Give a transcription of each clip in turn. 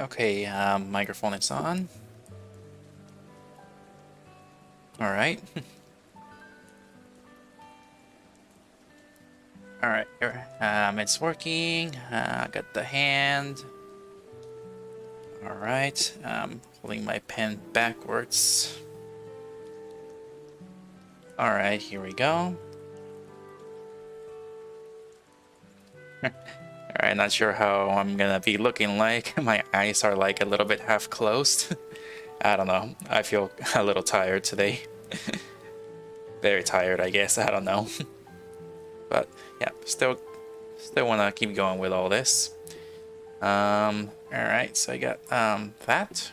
Okay, microphone is on. All right. All right, here. It's working. Got the hand. All right. Holding my pen backwards. All right, here we go. All right, not sure how I'm gonna be looking like. My eyes are like a little bit half closed. I don't know. I feel a little tired today. Very tired, I guess. I don't know. But yeah, still want to keep going with all this. All right, so I got that.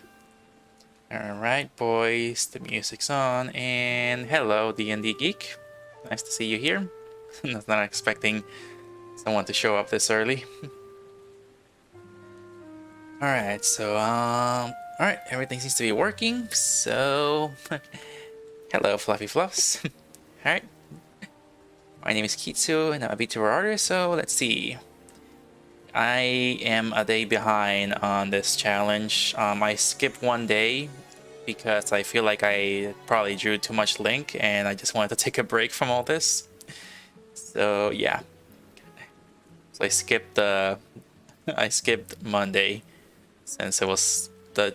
All right, boys, the music's on, and hello, D&D Geek. Nice to see you here. I was not expecting someone to show up this early. All right, so all right, everything seems to be working. So, hello, Fluffy Fluffs. All right. My name is Kitzu, and I'm a VTuber artist, so let's see. I am a day behind on this challenge. I skipped one day because I feel like I probably drew too much Link, and I just wanted to take a break from all this. So yeah. So I skipped Monday since it was the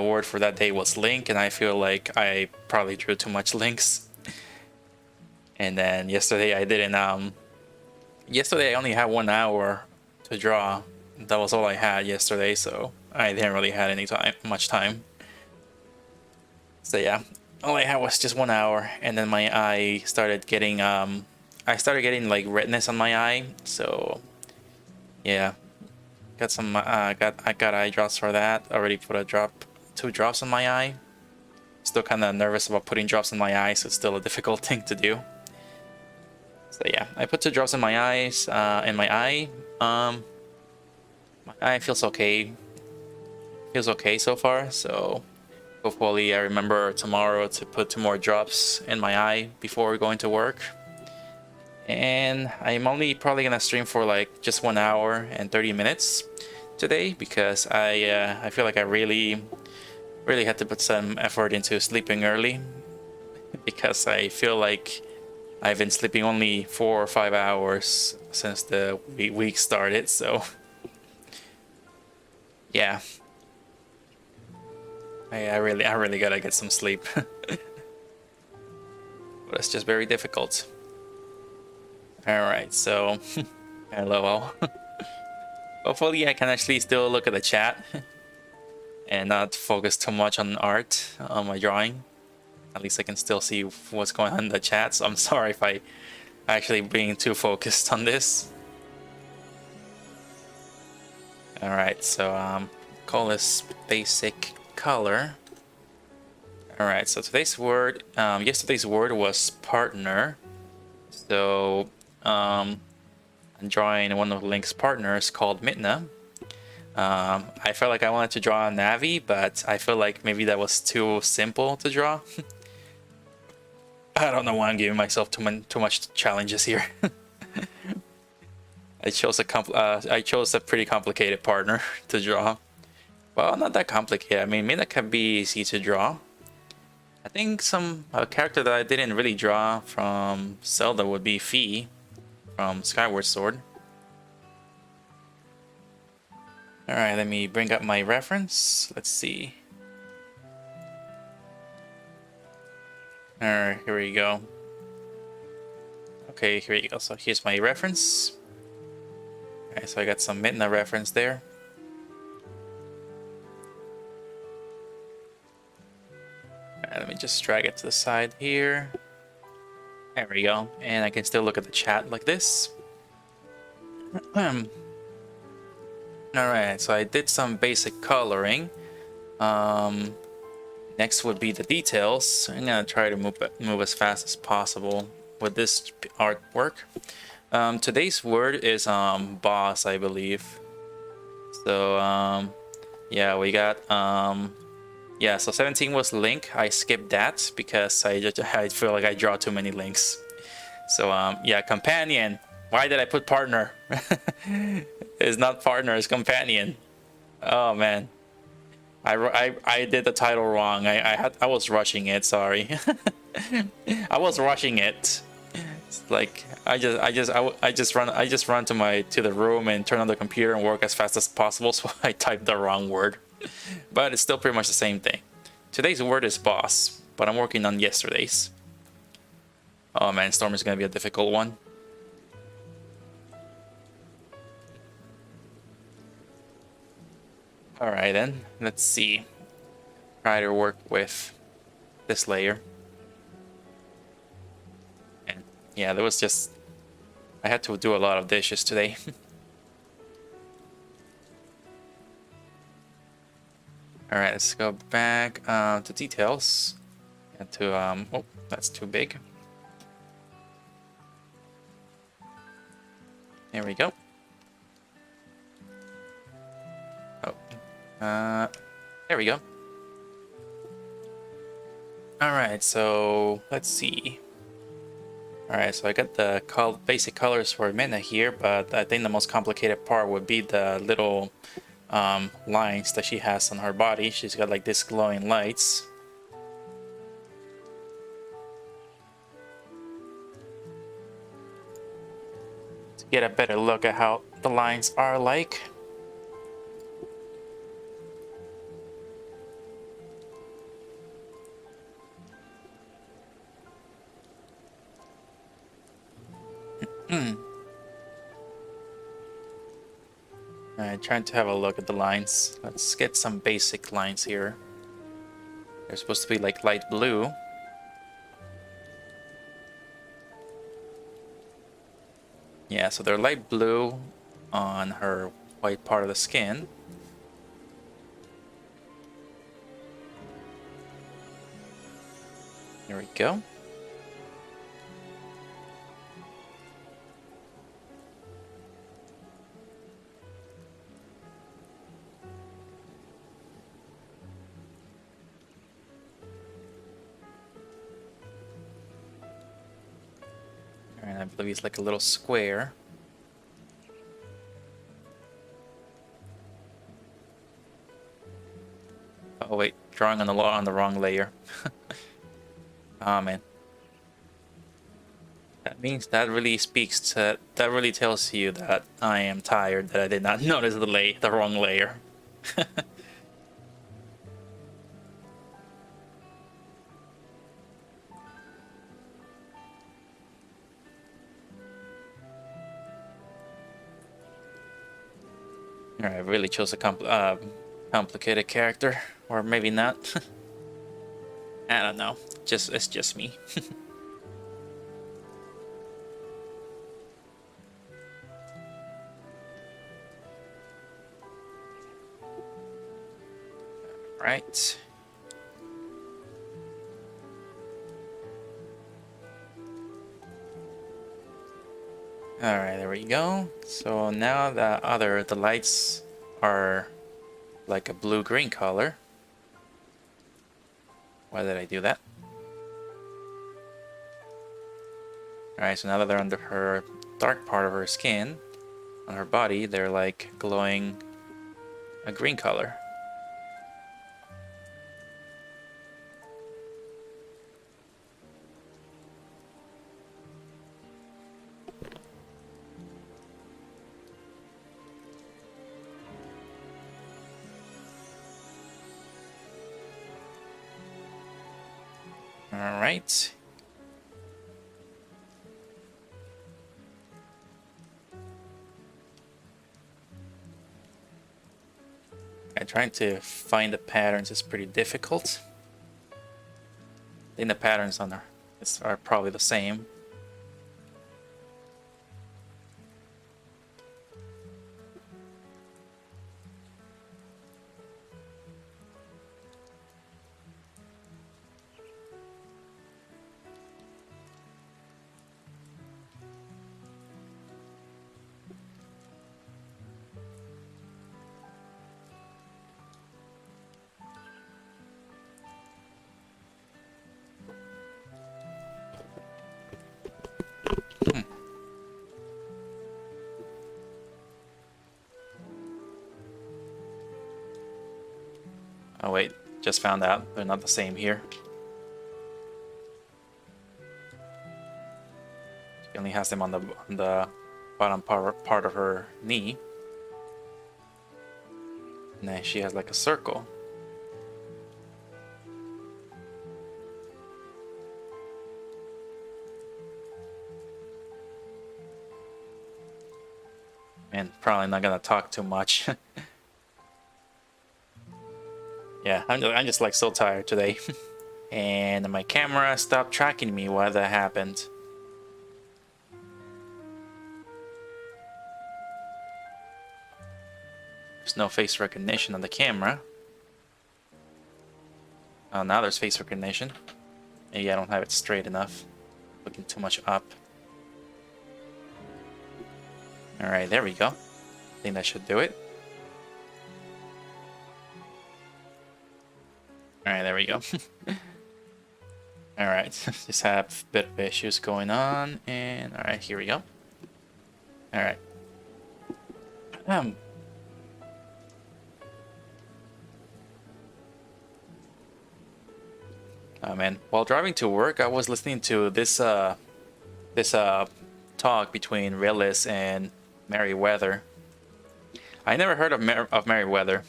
word for that day was Link, and I feel like I probably drew too much Links. And then yesterday I didn't yesterday I only had 1 hour to draw. That was all I had yesterday, so I didn't really have much time. So yeah, all I had was just 1 hour, and then my eye started getting I started getting like redness on my eye. So yeah, got some I got eye drops for that. Already put two drops on my eye. Still kind of nervous about putting drops in my eye, so it's still a difficult thing to do. So yeah, I put 2 drops in my eyes, in my eye. My eye feels okay. Feels okay so far. So hopefully I remember tomorrow to put 2 more drops in my eye before going to work. And I'm only probably gonna stream for like just 1 hour and 30 minutes today because I feel like I really had to put some effort into sleeping early because I feel like I've been sleeping only 4 or 5 hours since the week started, so yeah. I really gotta get some sleep. But it's just very difficult. Alright, so hello all. Hopefully I can actually still look at the chat and not focus too much on art, on my drawing. At least I can still see what's going on in the chat, so I'm sorry if I actually being too focused on this. Alright, so call this basic color. Alright, so today's word, yesterday's word was partner. So I'm drawing one of Link's partners called Midna. I felt like I wanted to draw a Navi, but I feel like maybe that was too simple to draw. I don't know why I'm giving myself too much challenges here. I chose a pretty complicated partner to draw. Well, not that complicated. I mean, Midna can be easy to draw. I think a character that I didn't really draw from Zelda would be Fi from Skyward Sword. Alright, let me bring up my reference. Let's see. Alright, here we go. Okay, here we go. So here's my reference. Alright, so I got some Midna reference there. Alright, let me just drag it to the side here. There we go. And I can still look at the chat like this. Alright, so I did some basic coloring. Next would be the details. I'm gonna try to move as fast as possible with this artwork. Today's word is boss, I believe. So yeah, we got yeah, so 17 was Link. I skipped that because I feel like I draw too many links. So yeah, companion. Why did I put partner? It's not partner, it's companion. Oh man. I did the title wrong. I was rushing it. Sorry. I was rushing it. It's like I just run to the room and turn on the computer and work as fast as possible. So I typed the wrong word, but it's still pretty much the same thing. Today's word is boss, but I'm working on yesterday's. Oh man, Storm is gonna be a difficult one. All right then, let's see. Try to work with this layer. And yeah, there was just I had to do a lot of dishes today. All right, let's go back to details and to oh, that's too big. There we go. Oh, there we go. All right, so let's see. All right, so I got the basic colors for Minna here, but I think the most complicated part would be the little lines that she has on her body. She's got like this glowing lights. To get a better look at how the lines are like. Alright, trying to have a look at the lines. Let's get some basic lines here. They're supposed to be like light blue. Yeah, so they're light blue on her white part of the skin. There we go. And I believe it's like a little square. Oh wait, drawing on the wrong layer. Oh man. That means that really that really tells you that I am tired, that I did not notice the wrong layer. Alright, I really chose a complicated character, or maybe not. I don't know. It's just me. Right. Alright, there we go. So now the lights are like a blue-green color. Why did I do that? Alright, so now that they're under her dark part of her skin, on her body, they're like glowing a green color. Alright. Trying to find the patterns is pretty difficult. I think the patterns on are probably the same. Just found out they're not the same here. She only has them on the bottom part of her knee. And then she has like a circle. And probably not gonna talk too much. Yeah, I'm just like so tired today. And my camera stopped tracking me while that happened. There's no face recognition on the camera. Oh, now there's face recognition. Maybe I don't have it straight enough. Looking too much up. Alright, there we go. I think that should do it. Alright, there we go. Alright, just have a bit of issues going on. And alright, here we go. Alright. Oh man, while driving to work, I was listening to this talk between Realist and Merryweather. I never heard of Merryweather.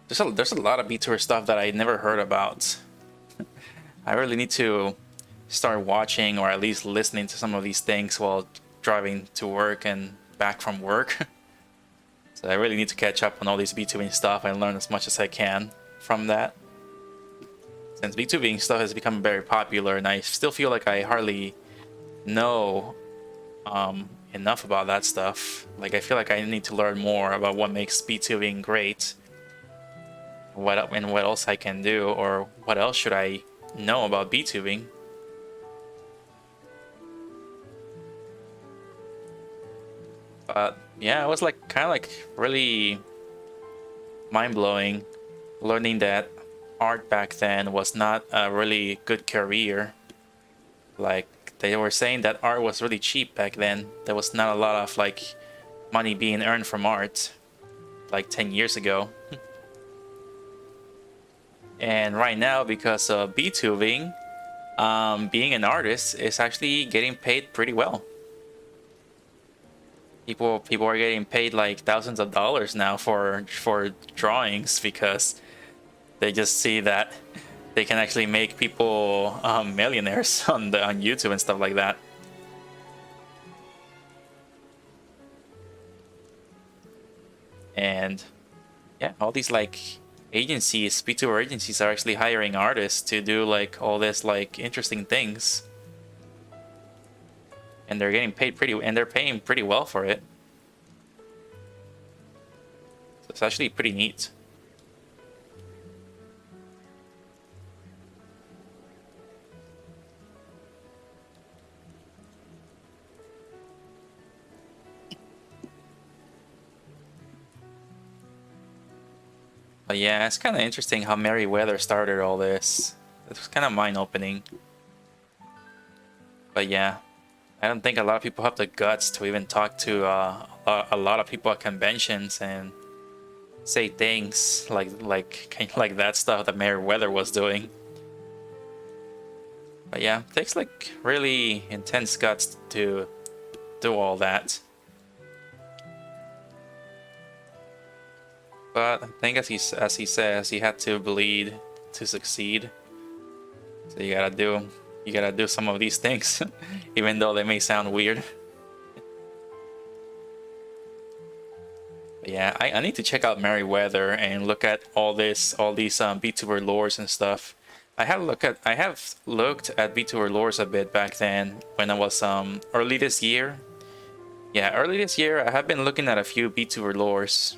There's a lot of VTuber stuff that I never heard about. I really need to start watching or at least listening to some of these things while driving to work and back from work. So I really need to catch up on all these VTubing stuff and learn as much as I can from that. Since VTubing stuff has become very popular and I still feel like I hardly know enough about that stuff. Like I feel like I need to learn more about what makes VTubing great. What else I can do, or what else should I know about VTubing. But yeah, it was like kind of like really mind-blowing learning that art back then was not a really good career. Like they were saying that art was really cheap back then. There was not a lot of like money being earned from art like 10 years ago. And right now, because of VTubing, being an artist is actually getting paid pretty well. People are getting paid like thousands of dollars now for drawings because they just see that they can actually make people millionaires on YouTube and stuff like that. And yeah, all these like agencies, VTuber agencies, are actually hiring artists to do like all this like interesting things, and they're getting paid they're paying pretty well for it. So it's actually pretty neat. But yeah, it's kind of interesting how Merryweather started all this. It was kind of mind-opening. But yeah, I don't think a lot of people have the guts to even talk to a lot of people at conventions and say things like that stuff that Merryweather was doing. But yeah, it takes like really intense guts to do all that. But I think as he says, he had to bleed to succeed. So you gotta do some of these things, even though they may sound weird. But yeah, I need to check out Merryweather and look at all these VTuber lores and stuff. I have looked at VTuber lores a bit back then when I was early this year. Yeah, early this year I have been looking at a few VTuber lores.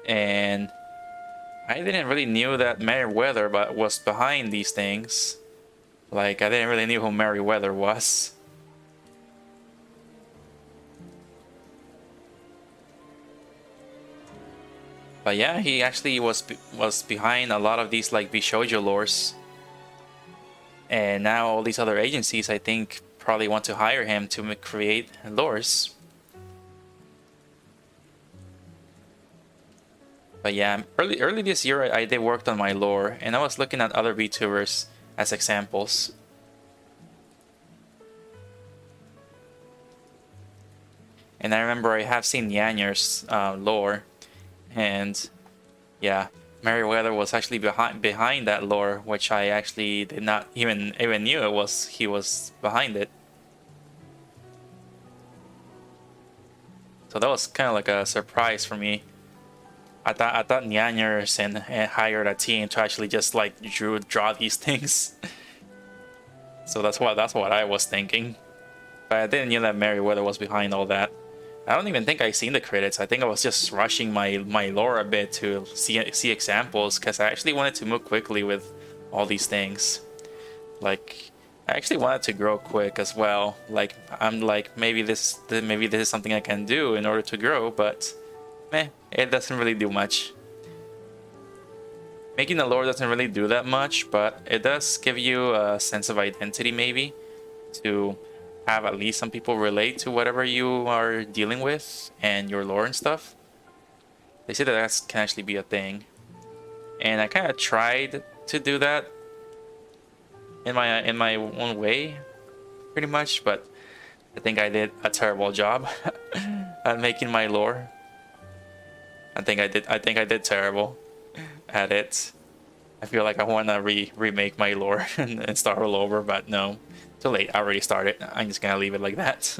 And I didn't really knew that Merryweather was behind these things. Like I didn't really knew who Merryweather was. But yeah, he actually was behind a lot of these like Bishoujo lores. And now all these other agencies, I think, probably want to hire him to create lores. But yeah, early this year I did work on my lore, and I was looking at other VTubers as examples. And I remember I have seen Yanyer's lore, and yeah, Meriwether was actually behind that lore, which I actually did not even knew he was behind it. So that was kind of like a surprise for me. I thought Nyanyers and hired a team to actually just like draw these things. So that's what I was thinking. But I didn't know that Meriwether was behind all that. I don't even think I seen the credits. I think I was just rushing my lore a bit to see examples, because I actually wanted to move quickly with all these things. Like, I actually wanted to grow quick as well. Like, I'm like, maybe this is something I can do in order to grow, but meh, it doesn't really do much. Making a lore doesn't really do that much, but it does give you a sense of identity, maybe, to have at least some people relate to whatever you are dealing with and your lore and stuff. They say that can actually be a thing, and I kind of tried to do that in my own way, pretty much, but I think I did a terrible job at making my lore. I think I did terrible at it. I feel like I want to remake my lore and start all over, but no, too late. I already started. I'm just gonna leave it like that.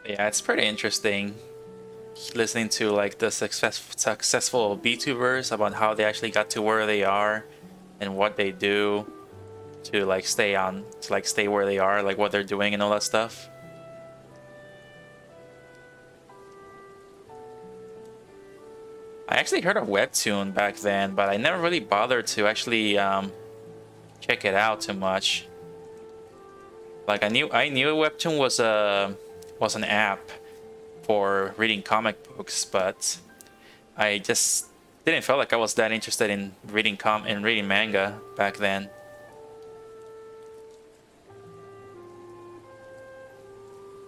Yeah, it's pretty interesting listening to like the successful VTubers about how they actually got to where they are and what they do to like stay where they are, like what they're doing and all that stuff. I actually heard of Webtoon back then, but I never really bothered to actually check it out too much. Like I knew Webtoon was an app for reading comic books, but I just didn't feel like I was that interested in reading manga back then.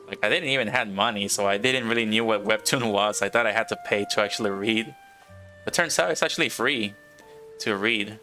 Like I didn't even had money, so I didn't really knew what Webtoon was. I thought I had to pay to actually read. It turns out it's actually free to read.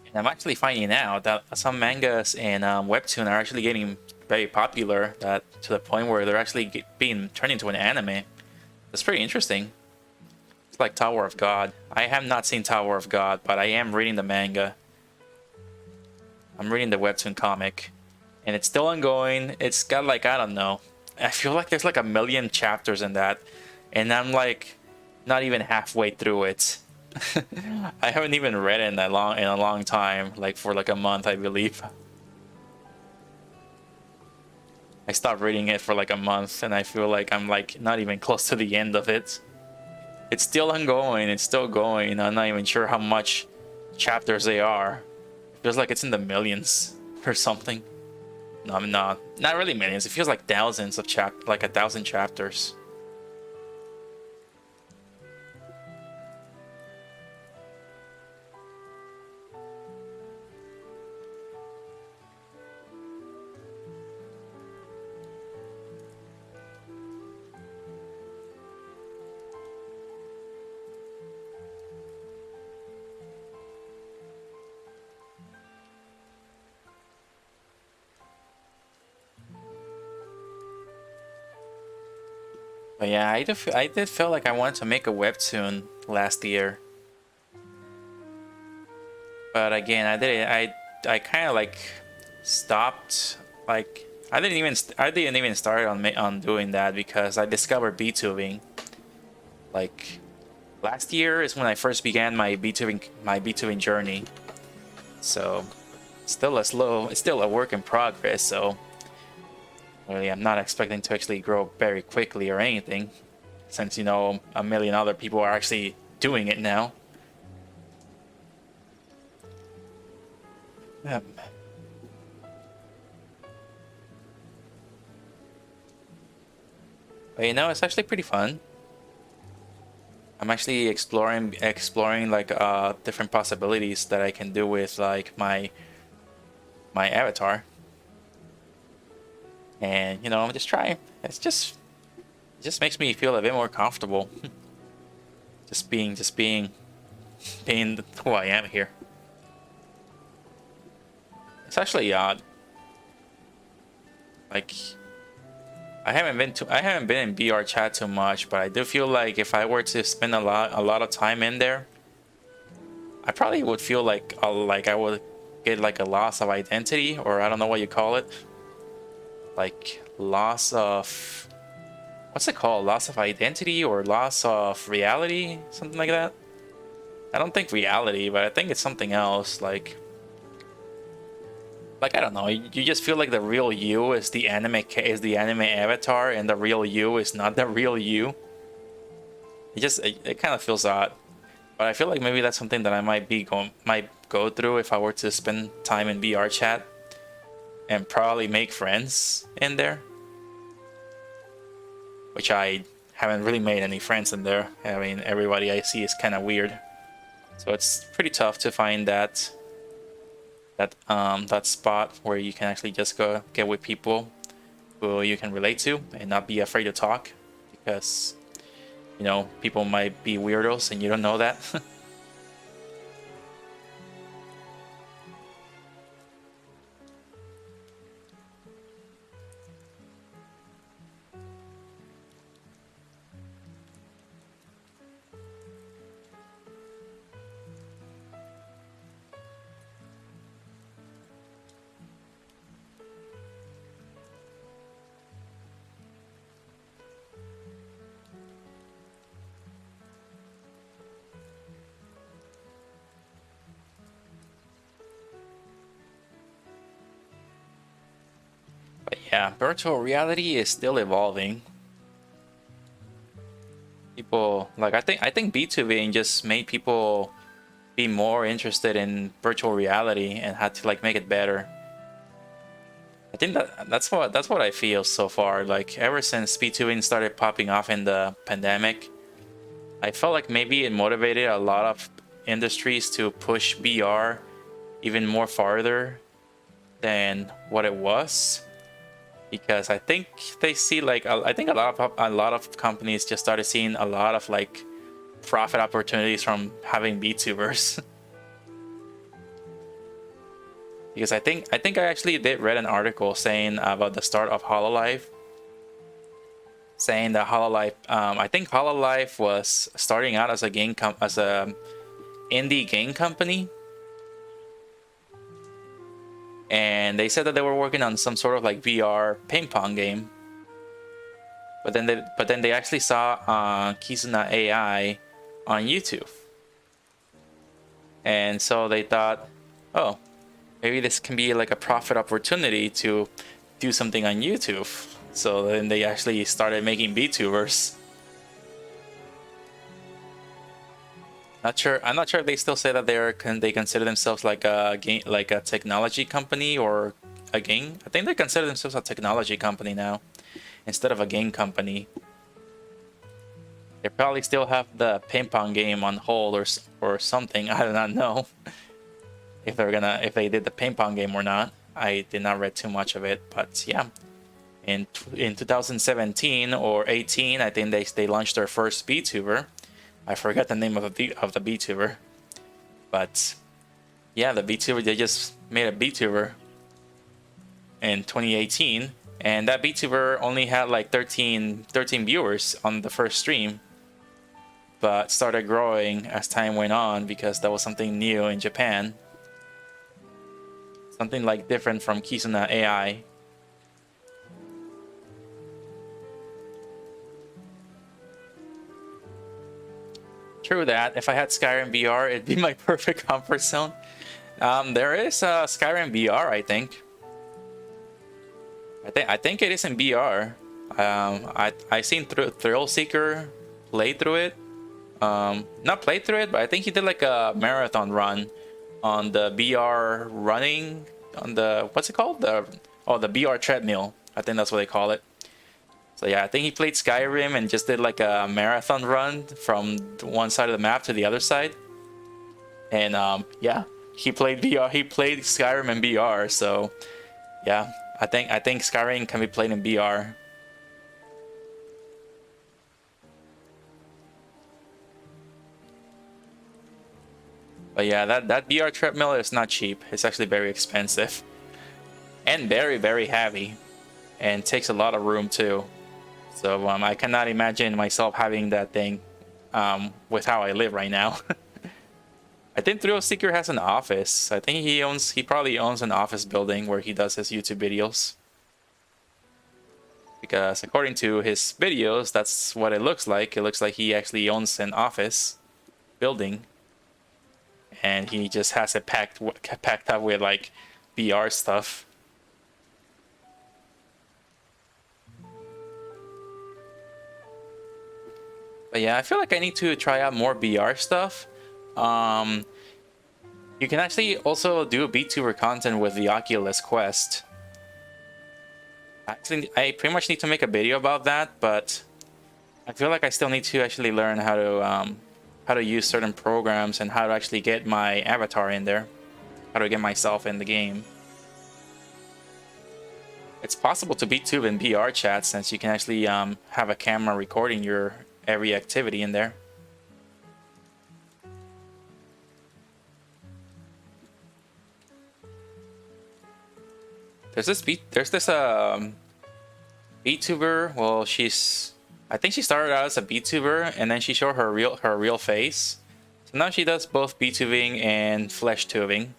And I'm actually finding out that some mangas and Webtoon are actually getting very popular, that to the point where they're actually being turned into an anime. That's pretty interesting. It's like Tower of God. I have not seen Tower of God, but I am reading the manga. I'm reading the Webtoon comic, and it's still ongoing. It's got like, I don't know, I feel like there's like 1,000,000 chapters in that, and I'm like not even halfway through it. I haven't even read it in a long time, like for like a month, I believe. I stopped reading it for like a month, and I feel like I'm like not even close to the end of it. It's still ongoing. It's still going. I'm not even sure how much chapters they are. It feels like it's in the millions or something. No, I'm not really millions. It feels like thousands of like 1,000 chapters. But yeah, I did feel like I wanted to make a webtoon last year. But again, I didn't. I kind of like stopped. Like I didn't even start on doing that because I discovered VTubing. Like last year is when I first began my VTubing journey. So still it's still a work in progress. So really, I'm not expecting to actually grow very quickly or anything, since you know a million other people are actually doing it now. Um, but you know, it's actually pretty fun. I'm actually exploring like different possibilities that I can do with like my avatar, and you know, just try. It just makes me feel a bit more comfortable. just being who I am here. It's actually odd. Like I haven't been in VR chat too much, but I do feel like if I were to spend a lot of time in there, I probably would feel like I would get like a loss of identity, or I don't know what you call it. Like loss of, what's it called? Loss of identity or loss of reality, something like that. I don't think reality, but I think it's something else. Like I don't know, you just feel like the real you is the anime avatar, and the real you is not the real you. It kind of feels odd, but I feel like maybe that's something that I might go through if I were to spend time in VR chat and probably make friends in there, which I haven't really made any friends in there. I mean, everybody I see is kind of weird, so it's pretty tough to find that spot where you can actually just go get with people who you can relate to and not be afraid to talk, because you know people might be weirdos and you don't know that. But yeah, virtual reality is still evolving. People like I think VTubing just made people be more interested in virtual reality and had to like make it better. I think that's what I feel so far. Like ever since VTubing started popping off in the pandemic, I felt like maybe it motivated a lot of industries to push VR even more farther than what it was, because I think they see like I think a lot of companies just started seeing a lot of like profit opportunities from having VTubers. Because I think I actually did read an article saying about the start of Hololive, saying that Hololive, I think Hololive was starting out as a indie game company, and they said that they were working on some sort of like VR ping pong game. But then they actually saw Kitzu and I on YouTube, and so they thought, oh, maybe this can be like a profit opportunity to do something on YouTube. So then they actually started making VTubers. I'm not sure if they still say that they consider themselves like a game, like a technology company or a game. I think they consider themselves a technology company now instead of a game company. They probably still have the ping pong game on hold or something. I do not know if they did the ping pong game or not. I did not read too much of it, but yeah. In 2017 or 18, I think they launched their first VTuber. I forgot the name of the VTuber, but yeah, the VTuber, they just made a VTuber in 2018, And that VTuber only had like 13 viewers on the first stream, but started growing as time went on because that was something new in Japan. Something like different from Kitzu and I. True that. If I had Skyrim VR, it'd be my perfect comfort zone. There is Skyrim VR, I think. I think it is in VR. I seen Thrill Seeker play through it. Not play through it, but I think he did like a marathon run on the VR running on the, what's it called? The VR treadmill. I think that's what they call it. So yeah, I think he played Skyrim and just did like a marathon run from one side of the map to the other side. And yeah, he played VR. He played Skyrim in VR. So yeah, I think Skyrim can be played in VR. But yeah, that VR treadmill is not cheap. It's actually very expensive. And very, very heavy. And takes a lot of room too. So I cannot imagine myself having that thing with how I live right now. I think Thrill Seeker has an office. I think he probably owns an office building where he does his YouTube videos. Because according to his videos, that's what it looks like. It looks like he actually owns an office building. And he just has it packed up with like VR stuff. But yeah, I feel like I need to try out more VR stuff. You can actually also do VTuber content with the Oculus Quest. Actually, I pretty much need to make a video about that, but I feel like I still need to actually learn how to use certain programs and how to actually get my avatar in there, how to get myself in the game. It's possible to VTube in VR chat since you can actually have a camera recording your every activity in there. There's this VTuber. Well, I think she started out as a VTuber and then she showed her real face. So now she does both VTubing and flesh tubing.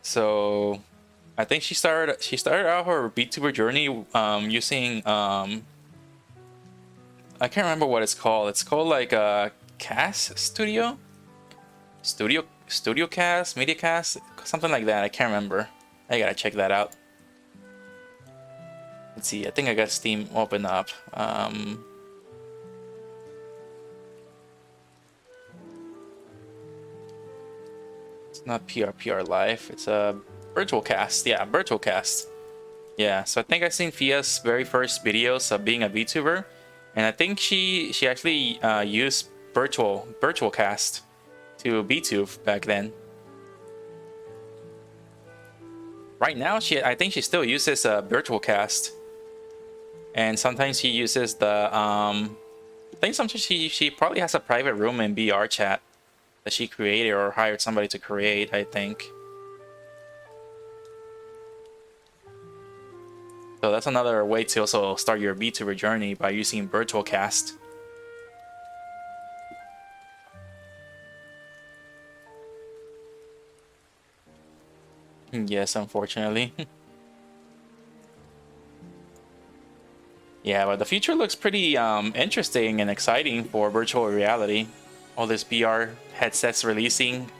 So I think she started out her VTuber journey using I can't remember what it's called. It's called like a Cast Studio Cast, Media Cast, something like that. I can't remember. I gotta check that out. Let's see. I think I got Steam open up. It's not PR Live. It's a virtual cast. Yeah, virtual cast. Yeah. So I think I've seen Fia's very first videos of being a VTuber, and I think she actually used virtual cast to VTube back then. Right now, I think she still uses a virtual cast, and sometimes she uses the I think sometimes she probably has a private room in VR chat that she created or hired somebody to create, I think. So that's another way to also start your VTuber journey, by using virtual cast. Yes, unfortunately. Yeah, but the future looks pretty interesting and exciting for virtual reality. All this VR headsets releasing.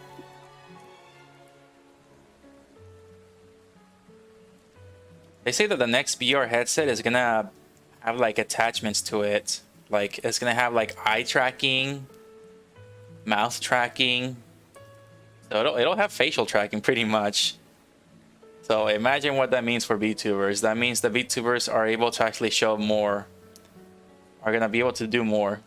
They say that the next VR headset is gonna have like attachments to it. Like it's gonna have like eye tracking, mouth tracking. So it'll have facial tracking pretty much. So imagine what that means for VTubers. That means the VTubers are able to actually show more. Are gonna be able to do more.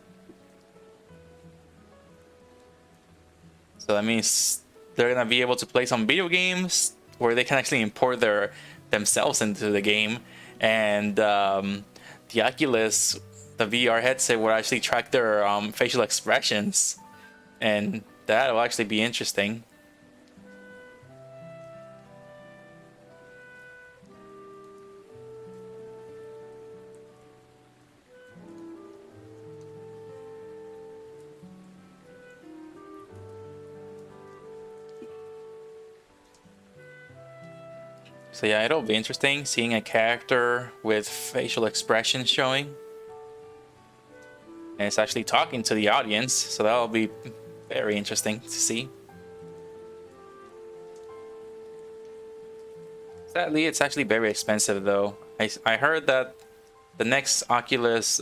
So that means they're gonna be able to play some video games where they can actually import themselves into the game, and the Oculus, the VR headset, will actually track their facial expressions, and that will actually be interesting. So yeah, it'll be interesting seeing a character with facial expression showing. And it's actually talking to the audience, so that'll be very interesting to see. Sadly, it's actually very expensive though. I heard that the next Oculus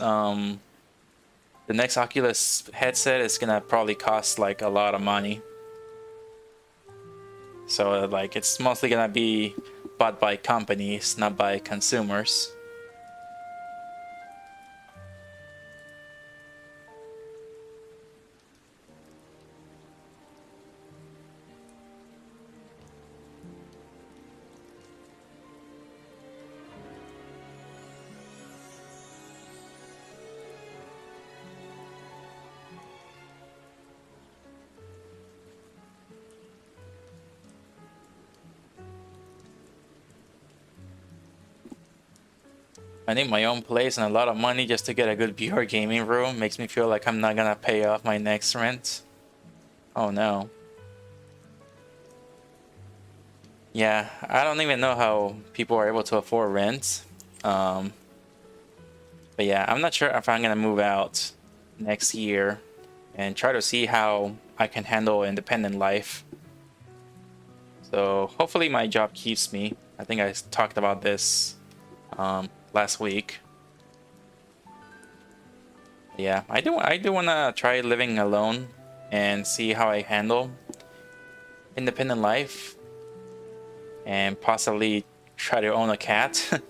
headset is gonna probably cost like a lot of money. So like it's mostly gonna be bought by companies, not by consumers. I need my own place and a lot of money just to get a good VR gaming room. Makes me feel like I'm not gonna pay off my next rent. Oh no. Yeah, I don't even know how people are able to afford rent. But yeah, I'm not sure if I'm gonna move out next year and try to see how I can handle independent life. So hopefully my job keeps me. I think I talked about this last week. Yeah, I do want to try living alone and see how I handle independent life and possibly try to own a cat.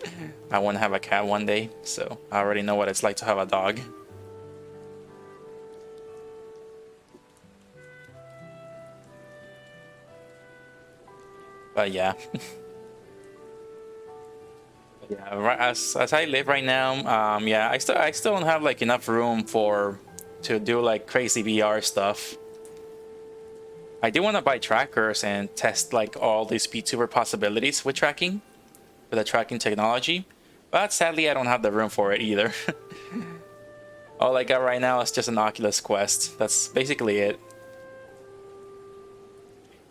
I want to have a cat one day, so I already know what it's like to have a dog. But yeah. Yeah, right, as I live right now, yeah, I still don't have like enough room to do like crazy VR stuff. I do want to buy trackers and test like all these VTuber possibilities with tracking, with the tracking technology, but sadly I don't have the room for it either. All I got right now is just an Oculus Quest. That's basically it.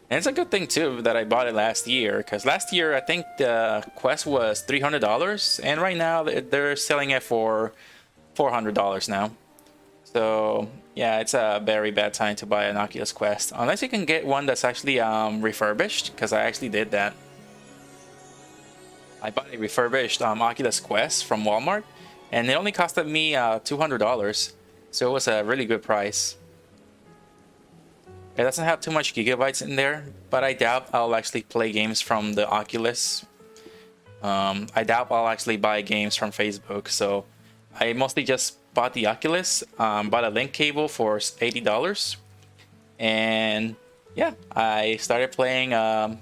And it's a good thing too that I bought it last year, because last year I think the Quest was $300, and right now they're selling it for $400 now. So yeah, it's a very bad time to buy an Oculus Quest, unless you can get one that's actually refurbished, because I actually did that. I bought a refurbished Oculus Quest from Walmart, and it only costed me $200, so it was a really good price. It doesn't have too much gigabytes in there, but I doubt I'll actually play games from the Oculus. I doubt I'll actually buy games from Facebook, so I mostly just bought the Oculus, bought a link cable for $80, and yeah, I started playing VR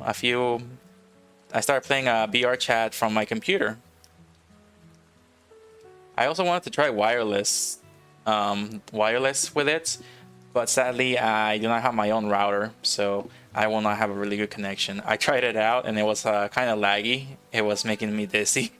chat from my computer. I also wanted to try wireless with it, but sadly I do not have my own router, so I will not have a really good connection. I tried it out and it was kind of laggy. It was making me dizzy.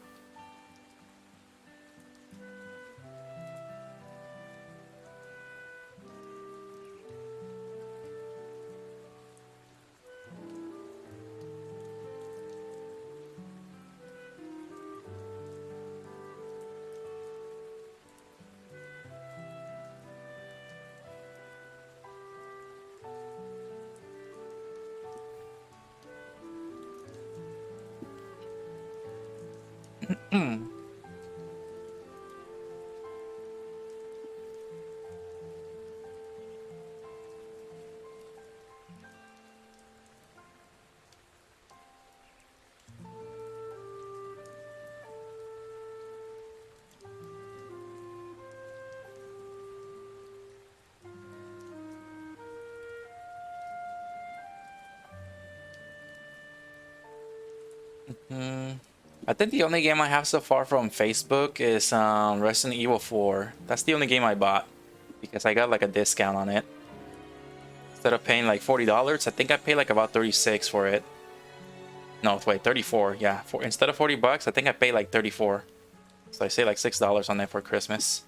I think the only game I have so far from Facebook is Resident Evil 4. That's the only game I bought because I got like a discount on it. Instead of paying like $40, I think I paid like about 36 for it. No, wait, 34. Yeah, instead of 40 bucks, I think I paid like 34. So I say like $6 on it for Christmas.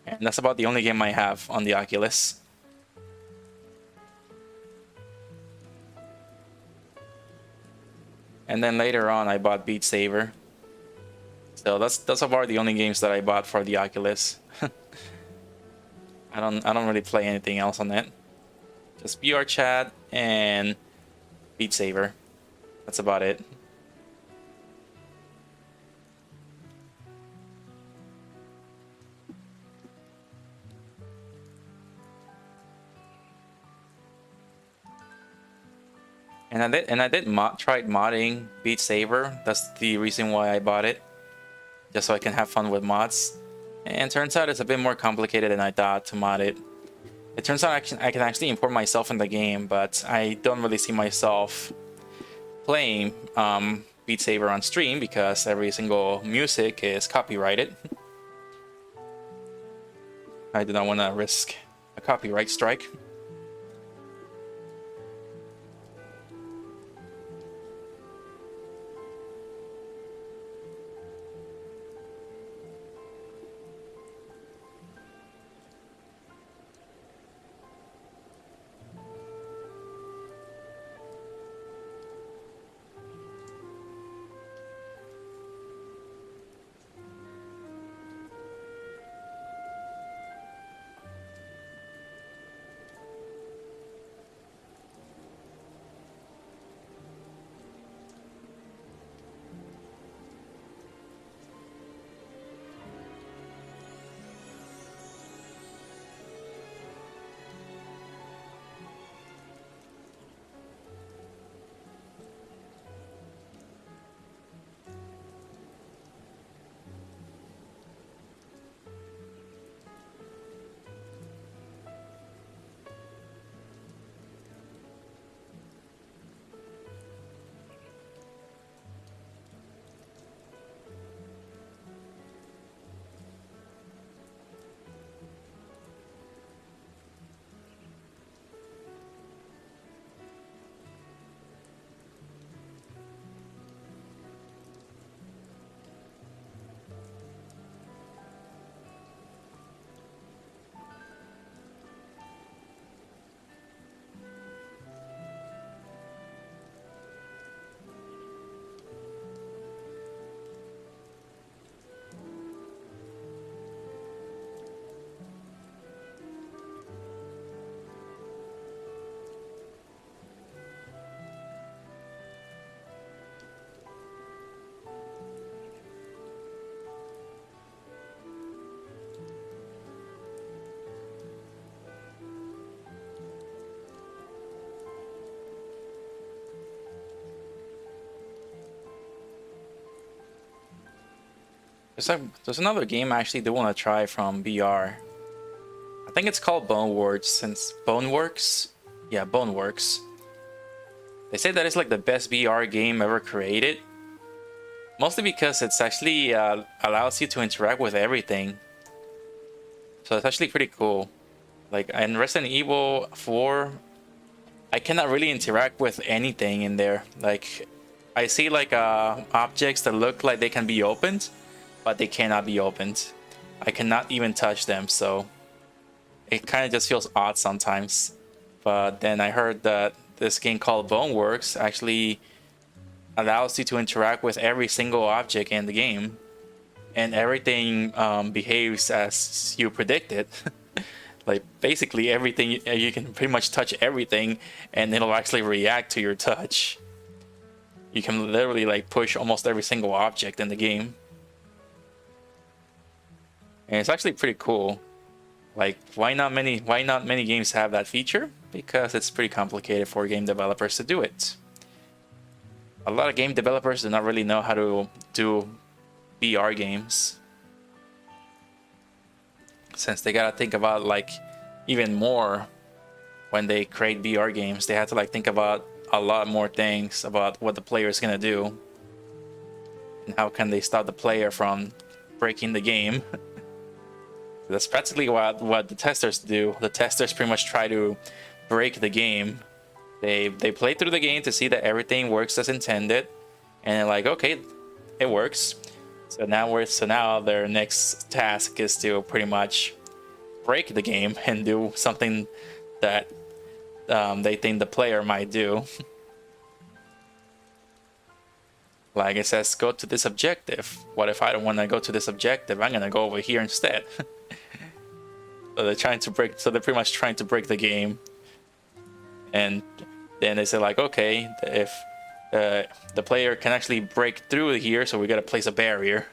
And that's about the only game I have on the Oculus. And then later on, I bought Beat Saber. So that's so far the only games that I bought for the Oculus. I don't really play anything else on it. Just VR Chat and Beat Saber. That's about it. And I tried modding Beat Saber. That's the reason why I bought it, just so I can have fun with mods. And turns out it's a bit more complicated than I thought to mod it. It turns out I can actually import myself in the game, but I don't really see myself playing Beat Saber on stream because every single music is copyrighted. I do not want to risk a copyright strike. There's another game I actually do want to try from VR. I think it's called Boneworks. Yeah, Boneworks. They say that it's like the best VR game ever created. Mostly because it's actually allows you to interact with everything. So it's actually pretty cool. Like in Resident Evil 4, I cannot really interact with anything in there. Like I see like objects that look like they can be opened, but they cannot be opened. I cannot even touch them, so it kind of just feels odd sometimes. But then I heard that this game called Boneworks actually allows you to interact with every single object in the game, and everything behaves as you predicted. Like basically everything, you can pretty much touch everything and it'll actually react to your touch. You can literally like push almost every single object in the game. And it's actually pretty cool. Like why not many games have that feature? Because it's pretty complicated for game developers to do it. A lot of game developers do not really know how to do VR games, since they gotta think about like even more when they create VR games. They have to like think about a lot more things about what the player is gonna do and how can they stop the player from breaking the game. That's practically what the testers do. The testers pretty much try to break the game. They play through the game to see that everything works as intended, and they're like, okay, it works. So now their next task is to pretty much break the game and do something that they think the player might do. Like it says, go to this objective. What if I don't want to go to this objective? I'm gonna go over here instead. So they're trying to break. So they're pretty much trying to break the game. And then they say like, okay, if the player can actually break through here, so we gotta place a barrier.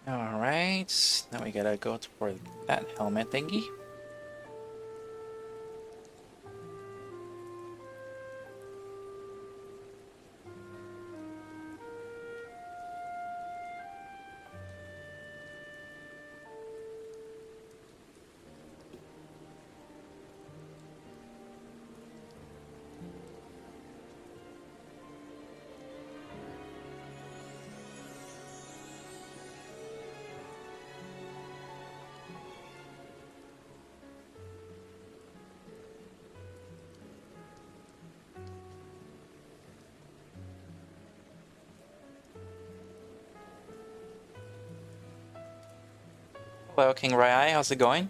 Alright, now we gotta go for that helmet thingy. Hello, King Rai, how's it going?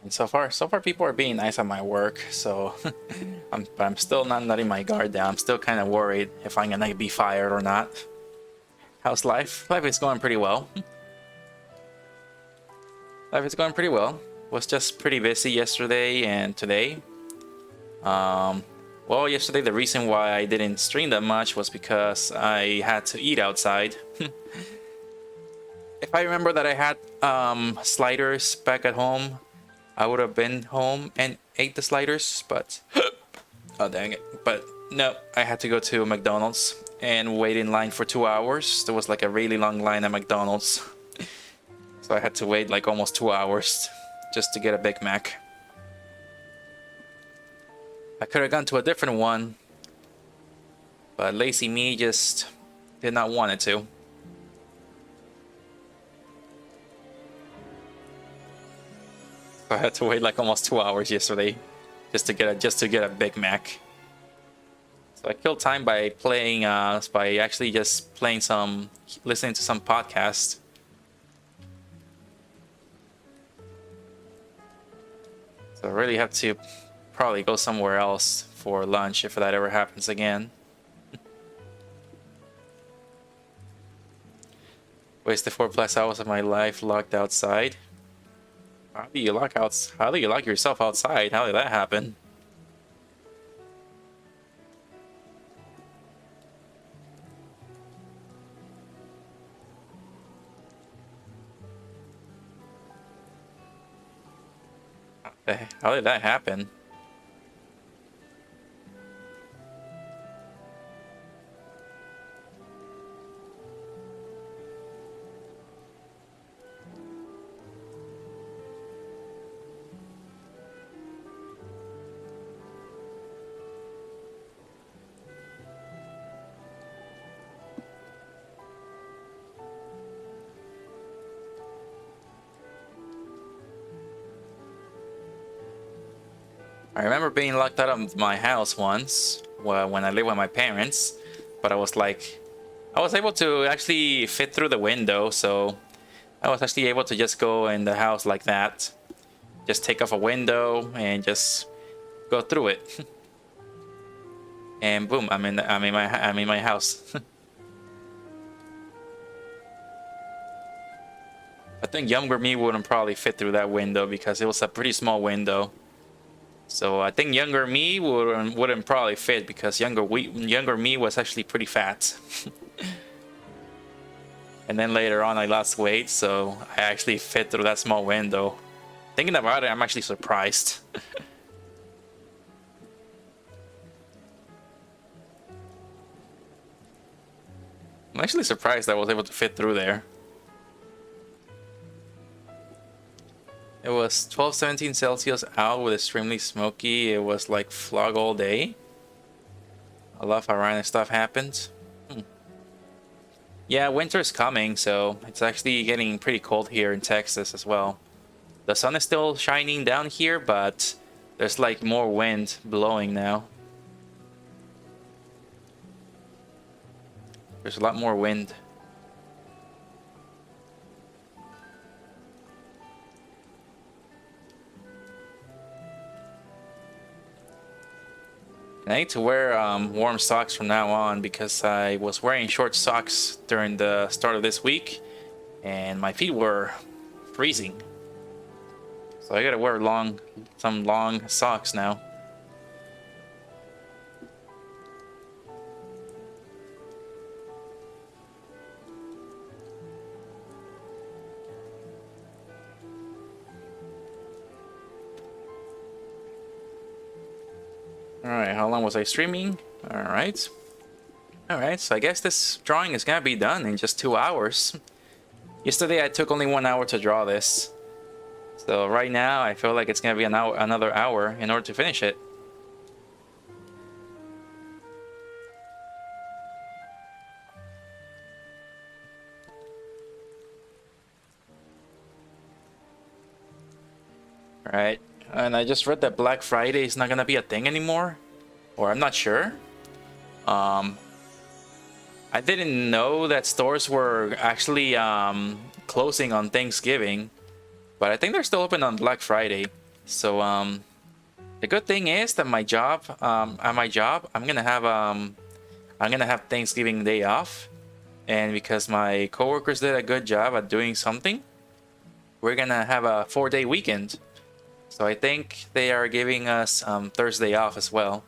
And so far people are being nice at my work, so I'm still not letting my guard down. I'm still kind of worried if I'm gonna be fired or not. How's life? Life is going pretty well. Life is going pretty well. Was just pretty busy yesterday and today. Well, yesterday the reason why I didn't stream that much was because I had to eat outside. If I remember that I had sliders back at home, I would have been home and ate the sliders, but oh dang it. But no, I had to go to McDonald's and wait in line for 2 hours. There was like a really long line at McDonald's. So I had to wait like almost 2 hours just to get a Big Mac. I could have gone to a different one, but lazy me just did not want it to. So I had to wait like almost 2 hours yesterday just to get a Big Mac. So I killed time by playing by actually just playing listening to some podcast. So I really have to probably go somewhere else for lunch if that ever happens again. Wasted 4+ hours of my life locked outside. How do you lock yourself outside? How did that happen? How did that happen? I remember being locked out of my house once, well, when I lived with my parents, but I was able to actually fit through the window, so I was actually able to just go in the house like that. Just take off a window and just go through it. And boom, I'm in my house. I think younger me wouldn't probably fit through that window because it was a pretty small window. So I think younger me wouldn't probably fit because younger me was actually pretty fat. And then later on I lost weight, so I actually fit through that small window. Thinking about it, I'm actually surprised. I'm actually surprised I was able to fit through there. It was 12, 17 Celsius out with extremely smoky. It was like fog all day. A lot of ironic stuff happened. Yeah, winter's coming, so it's actually getting pretty cold here in Texas as well. The sun is still shining down here, but there's like more wind blowing now. There's a lot more wind. I need to wear warm socks from now on because I was wearing short socks during the start of this week and my feet were freezing. So I gotta wear some long socks now. Alright, how long was I streaming? Alright. Alright, so I guess this drawing is gonna be done in just 2 hours. Yesterday I took only 1 hour to draw this. So right now I feel like it's gonna be another hour in order to finish it. Alright, and I just read that Black Friday is not gonna be a thing anymore. Or I'm not sure. I didn't know that stores were actually closing on Thanksgiving, but I think they're still open on Black Friday. So the good thing is that my job, at my job, I'm gonna have Thanksgiving Day off, and because my coworkers did a good job at doing something, we're gonna have a 4-day weekend. So I think they are giving us Thursday off as well.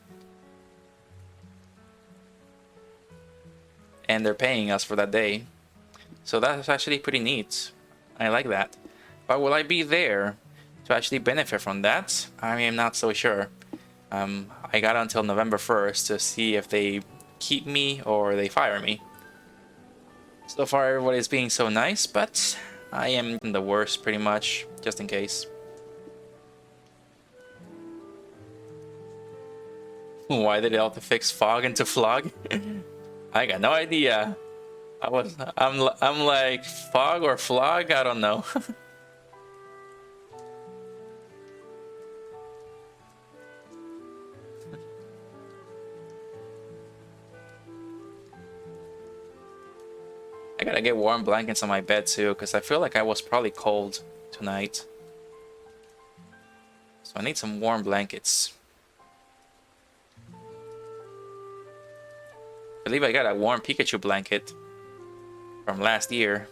And they're paying us for that day. So that's actually pretty neat. I like that. But will I be there to actually benefit from that? I mean, I'm not so sure. I got until November 1st to see if they keep me or they fire me. So far everybody's being so nice, but I am the worst pretty much, just in case. Why did they have to fix fog into flog? I got no idea. I'm like fog or flog, I don't know. I gotta get warm blankets on my bed too, because I feel like I was probably cold tonight. So I need some warm blankets. I believe I got a warm Pikachu blanket from last year's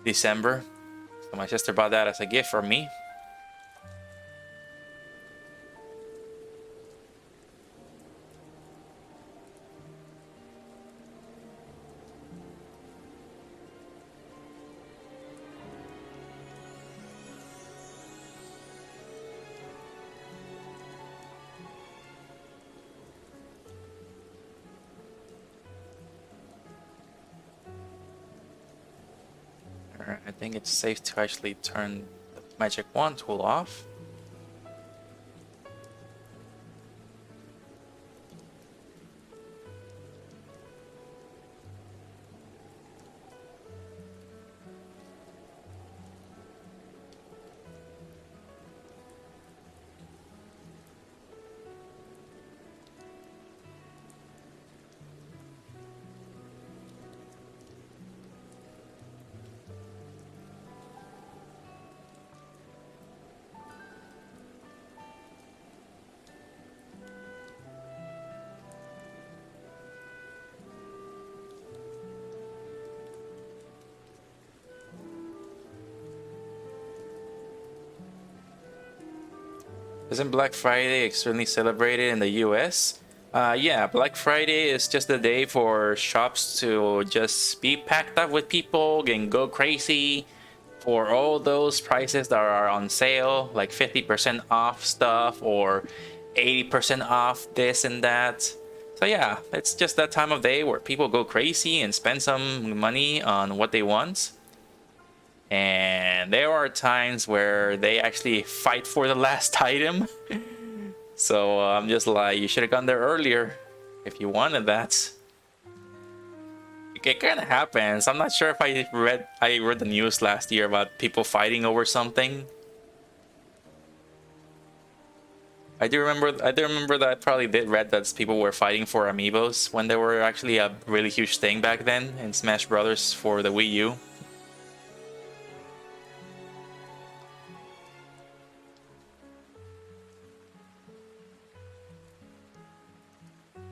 December. So my sister bought that as a gift for me. Alright, I think it's safe to actually turn the magic wand tool off. Isn't Black Friday extremely celebrated in the US? Yeah, Black Friday is just a day for shops to just be packed up with people and go crazy for all those prices that are on sale, like 50% off stuff or 80% off this and that. So yeah, it's just that time of day where people go crazy and spend some money on what they want. And there are times where they actually fight for the last item. So I'm just like, you should have gone there earlier if you wanted that. It kind of happens. I'm not sure if I read the news last year about people fighting over something. I do remember that I probably did read that people were fighting for amiibos when they were actually a really huge thing back then in Smash Brothers for the Wii U.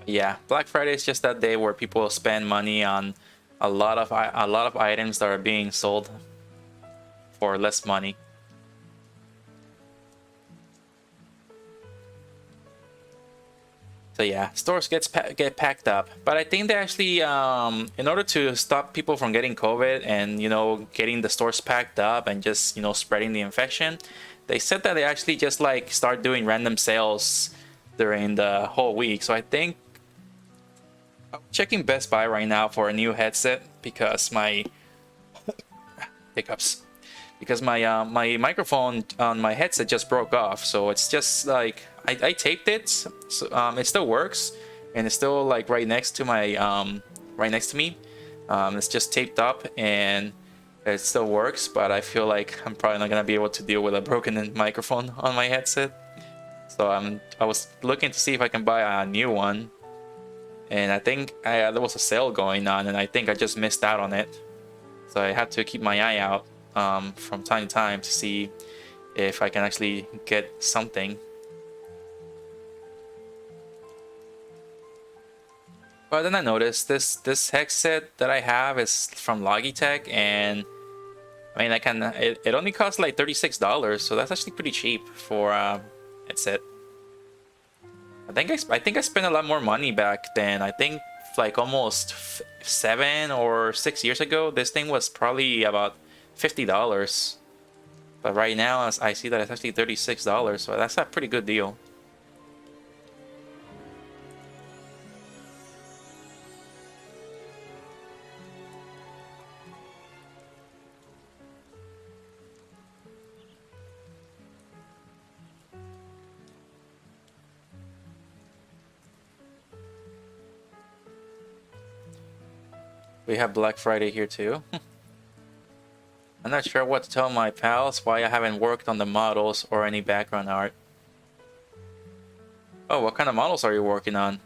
Yeah, Black Friday is just that day where people spend money on a lot of items that are being sold for less money. So yeah, stores get packed up, but I think they actually, in order to stop people from getting COVID and getting the stores packed up and just spreading the infection, they said that they actually just like start doing random sales during the whole week. So I think I'm checking Best Buy right now for a new headset because my hiccups. Because my microphone on my headset just broke off, so it's just like I taped it, so it still works, and it's still like right next to my right next to me. It's just taped up and it still works, but I feel like I'm probably not gonna be able to deal with a broken microphone on my headset. So I was looking to see if I can buy a new one, and I think there was a sale going on, and I think I just missed out on it. So I have to keep my eye out from time to time to see if I can actually get something. But then I noticed this headset that I have is from Logitech, and I mean it only costs like $36, so that's actually pretty cheap for a headset. I think I spent a lot more money back then. I think like almost 7 or 6 years ago, this thing was probably about $50. But right now, I see that it's actually $36, so that's a pretty good deal. We have Black Friday here too. I'm not sure what to tell my pals why I haven't worked on the models or any background art. Oh, what kind of models are you working on?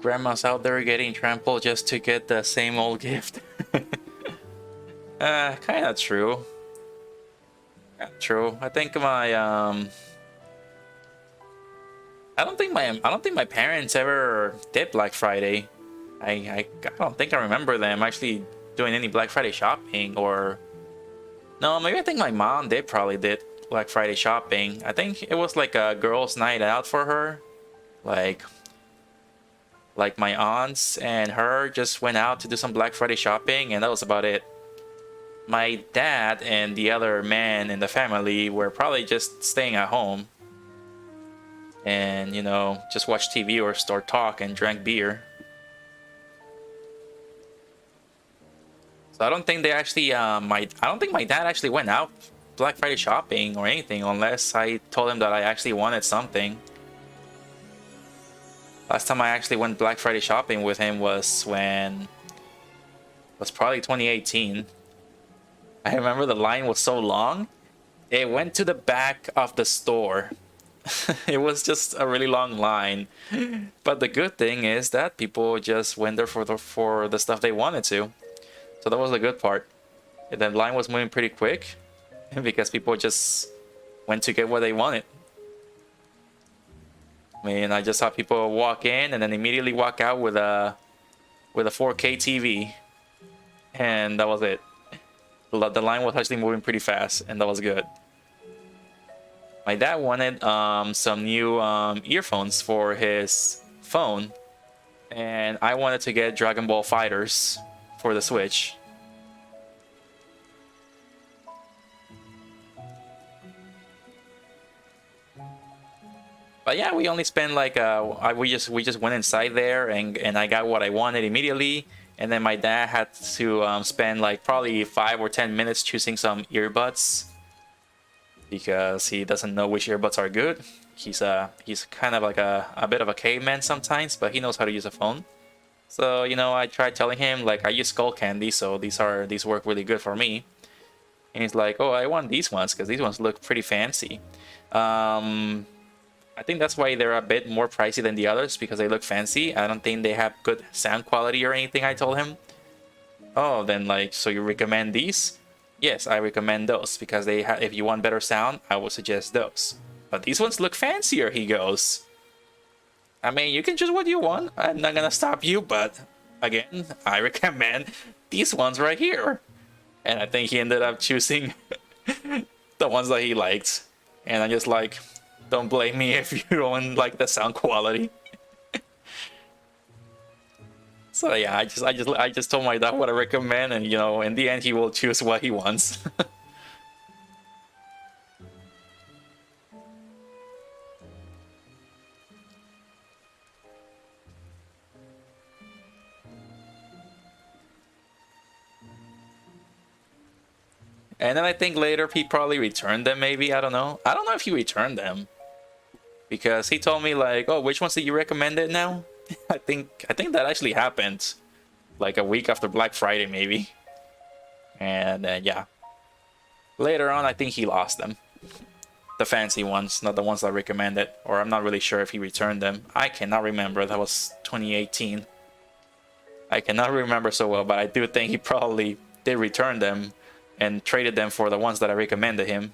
Grandma's out there getting trampled just to get the same old gift. Kind of true. True. I think my I don't think my parents ever did Black Friday. I don't think I remember them actually doing any Black Friday shopping or No, maybe I think my mom did probably did Black Friday shopping. I think it was like a girls' night out for her. Like my aunts and her just went out to do some Black Friday shopping, and that was about it. My dad and the other man in the family were probably just staying at home and, you know, just watch TV or start talk and drank beer. So I don't think they actually I don't think my dad actually went out Black Friday shopping or anything unless I told him that I actually wanted something. Last time I actually went Black Friday shopping with him was probably 2018. I remember the line was so long. It went to the back of the store. It was just a really long line. But the good thing is that people just went there for the stuff they wanted to. So that was the good part. The line was moving pretty quick because people just went to get what they wanted. I mean, I just saw people walk in and then immediately walk out with a 4K TV, and that was it. The line was actually moving pretty fast, and that was good. My dad wanted some new earphones for his phone, and I wanted to get Dragon Ball Fighters for the Switch. But yeah, we only spent like we just went inside there and I got what I wanted immediately. And then my dad had to spend like probably 5 or 10 minutes choosing some earbuds because he doesn't know which earbuds are good. He's kind of like a bit of a caveman sometimes, but he knows how to use a phone. So, you know, I tried telling him like I use Skull Candy, so these work really good for me. And he's like, "Oh, I want these ones because these ones look pretty fancy." I think that's why they're a bit more pricey than the others, because they look fancy. I don't think they have good sound quality or anything, I told him. Oh, then like, so you recommend these? Yes, I recommend those because if you want better sound, I would suggest those. But these ones look fancier, he goes. I mean, you can choose what you want. I'm not gonna stop you, but again, I recommend these ones right here. And I think he ended up choosing the ones that he liked. And I'm just like, don't blame me if you don't like the sound quality. So yeah, I just told my dad what I recommend, and you know, in the end, he will choose what he wants. And then I think later he probably returned them. Maybe I don't know. I don't know if he returned them because he told me like, "Oh, which ones did you recommend it now?" I think that actually happened like a week after Black Friday, maybe. And yeah, later on, I think he lost them. The fancy ones, not the ones I recommended, or I'm not really sure if he returned them. I cannot remember. That was 2018. I cannot remember so well, but I do think he probably did return them and traded them for the ones that I recommended him.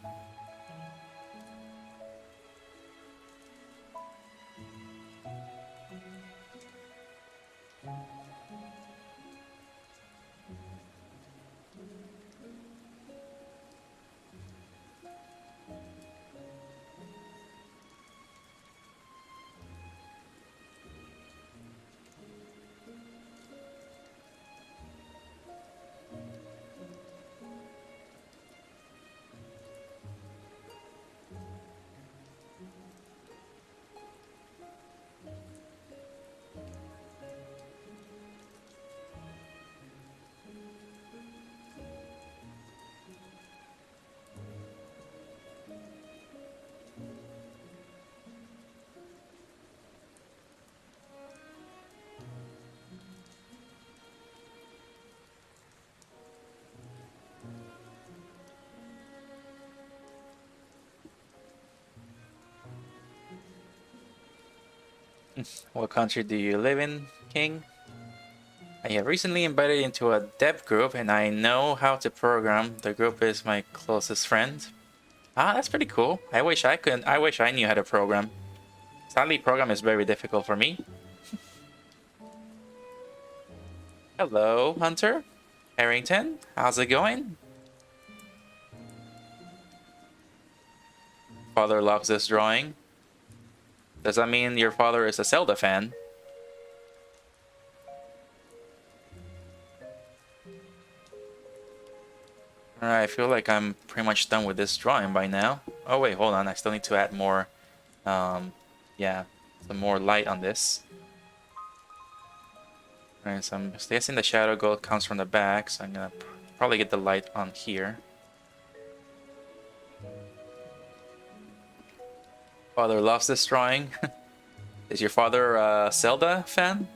What country do you live in, King? I have recently invited into a dev group and I know how to program. The group is my closest friend. Ah, that's pretty cool. I wish I knew how to program. Sadly, program is very difficult for me. Hello, Hunter. Harrington, how's it going? father loves this drawing. Does that mean your father is a Zelda fan? Alright, I feel like I'm pretty much done with this drawing by now. Oh wait, hold on, I still need to add more, yeah, some more light on this. Alright, so I'm guessing the shadow gold comes from the back, so I'm gonna probably get the light on here. Father loves this drawing. Is your father a Zelda fan?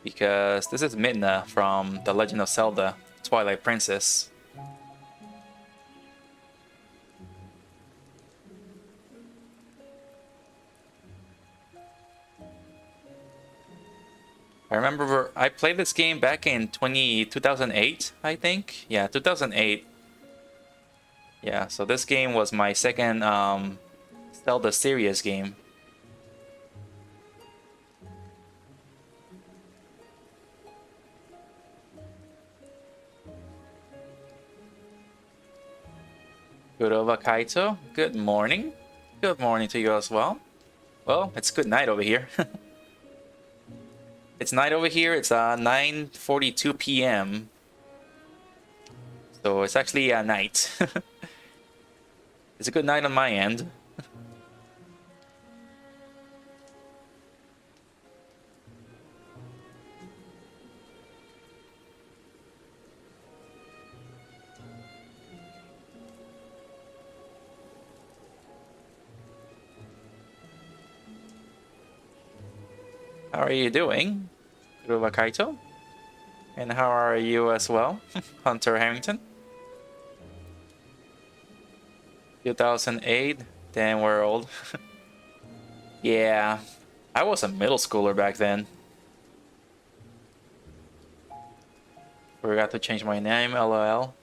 Because this is Midna from The Legend of Zelda Twilight Princess. I remember I played this game back in 2008, I think. Yeah, 2008. Yeah, so this game was my second Zelda series game. Kurova Kaito, good morning. Good morning to you as well. Well, it's good night over here. It's night over here. It's 9:42 p.m. So it's actually night. It's a good night on my end. How are you doing, Kurova Kaito? And how are you as well, Hunter Harrington? 2008, damn, we're old. Yeah, I was a middle schooler back then. Forgot to change my name, lol.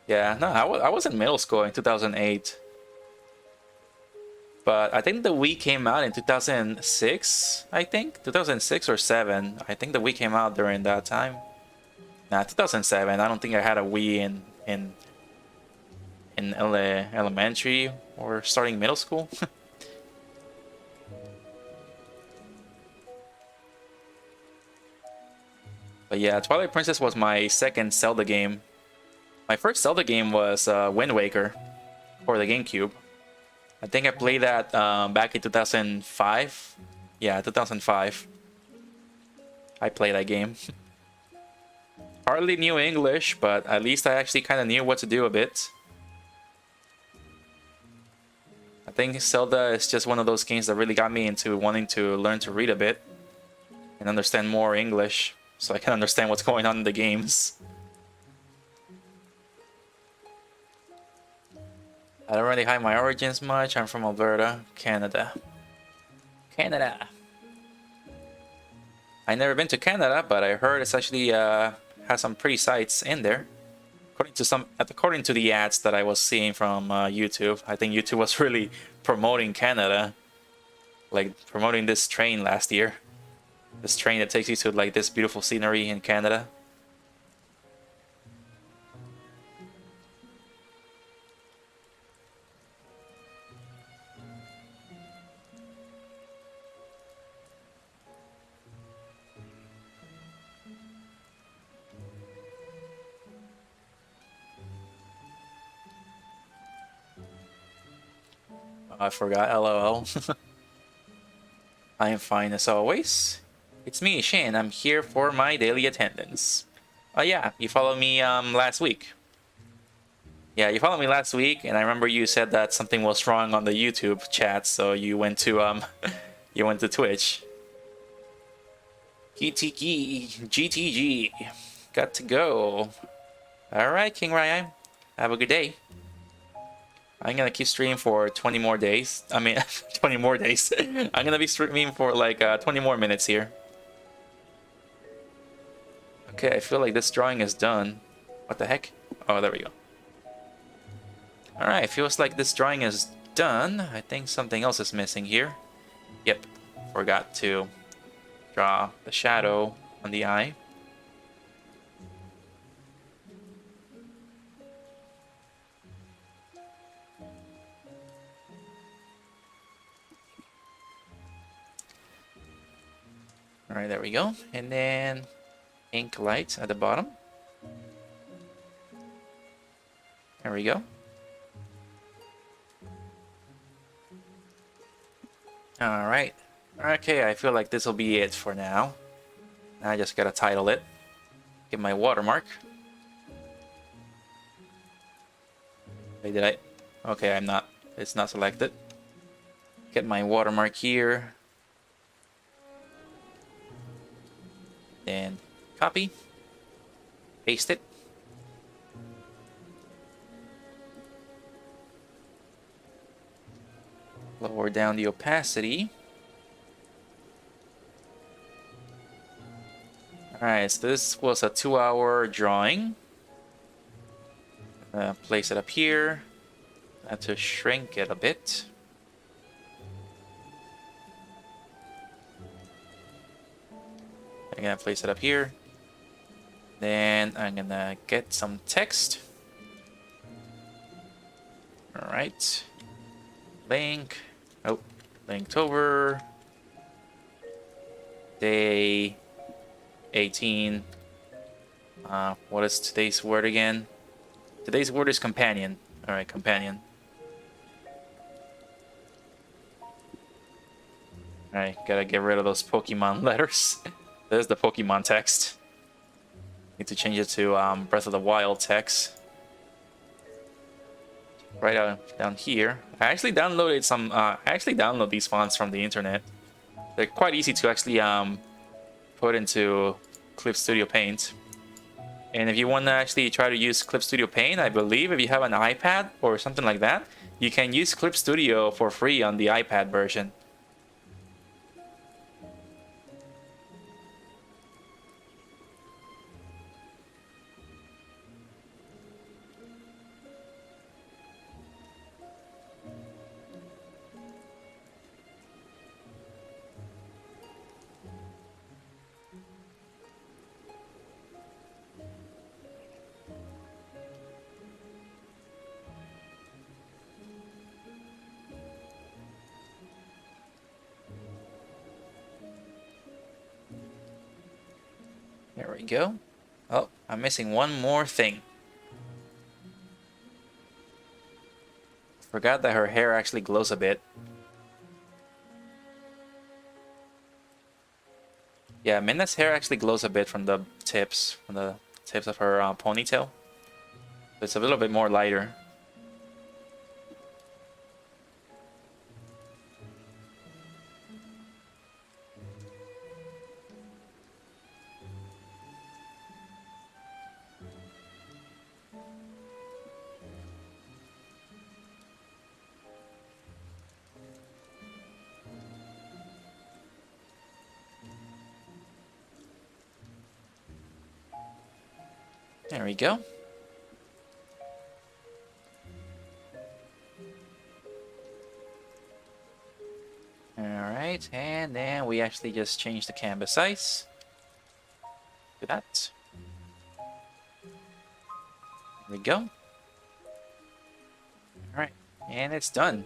Yeah, no, I was in middle school in 2008. But I think the Wii came out in 2006, I think? 2006 or 7. I think the Wii came out during that time. Nah, 2007. I don't think I had a Wii in elementary or starting middle school. But yeah, Twilight Princess was my second Zelda game. My first Zelda game was Wind Waker for the GameCube. I think I played that back in 2005. Yeah, 2005. I played that game. Hardly knew English, but at least I actually kind of knew what to do a bit. I think Zelda is just one of those games that really got me into wanting to learn to read a bit and understand more English so I can understand what's going on in the games. I don't really hide my origins much. I'm from Alberta, Canada. Canada. I never been to Canada, but I heard it's actually has some pretty sites in there. According to the ads that I was seeing from YouTube, I think YouTube was really promoting Canada, like promoting this train last year. This train that takes you to like this beautiful scenery in Canada. I forgot, lol. I am fine as always. It's me, Shane. I'm here for my daily attendance. Oh yeah, you followed me last week. Yeah, you followed me last week, and I remember you said that something was wrong on the YouTube chat, so you went to you went to Twitch. GTG, got to go. All right, King Ryan, have a good day. I'm gonna keep streaming for 20 more days. I mean, 20 more days. I'm gonna be streaming for like 20 more minutes here. Okay, I feel like this drawing is done. What the heck? Oh, there we go. Alright, feels like this drawing is done. I think something else is missing here. Yep, forgot to draw the shadow on the eye. All right, there we go. And then ink light at the bottom. There we go. All right. Okay, I feel like this will be it for now. I just gotta title it. Get my watermark. Wait, did I? Okay, I'm not. It's not selected. Get my watermark here. Then copy. Paste it. Lower down the opacity. Alright, so this was a 2-hour drawing. Place it up here. I have to shrink it a bit. I'm gonna place it up here. Then I'm gonna get some text. Alright. Link. Oh, Linktober. Day 18. What is today's word again? Today's word is companion. Alright, companion. Alright, gotta get rid of those Pokemon letters. There's the Pokemon text. Need to change it to Breath of the Wild text. Right down here. I actually downloaded some. I actually download these fonts from the internet. They're quite easy to actually put into Clip Studio Paint. And if you want to actually try to use Clip Studio Paint, I believe if you have an iPad or something like that, you can use Clip Studio for free on the iPad version. There we go. Oh, I'm missing one more thing. Forgot that her hair actually glows a bit. Yeah, Minna's hair actually glows a bit from the tips of her ponytail. It's a little bit more lighter. There we go. Alright, and then we actually just change the canvas size to that. There we go. Alright, and it's done.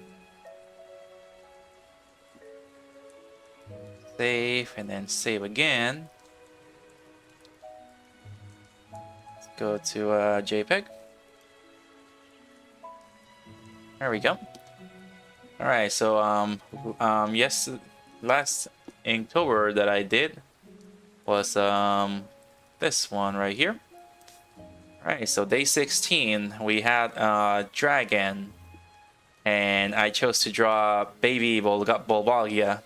Save, and then save again. Go to JPEG. There we go. All right, so yes, last Inktober that I did was this one right here. All right, so day 16 we had dragon, and I chose to draw baby Bulbagia.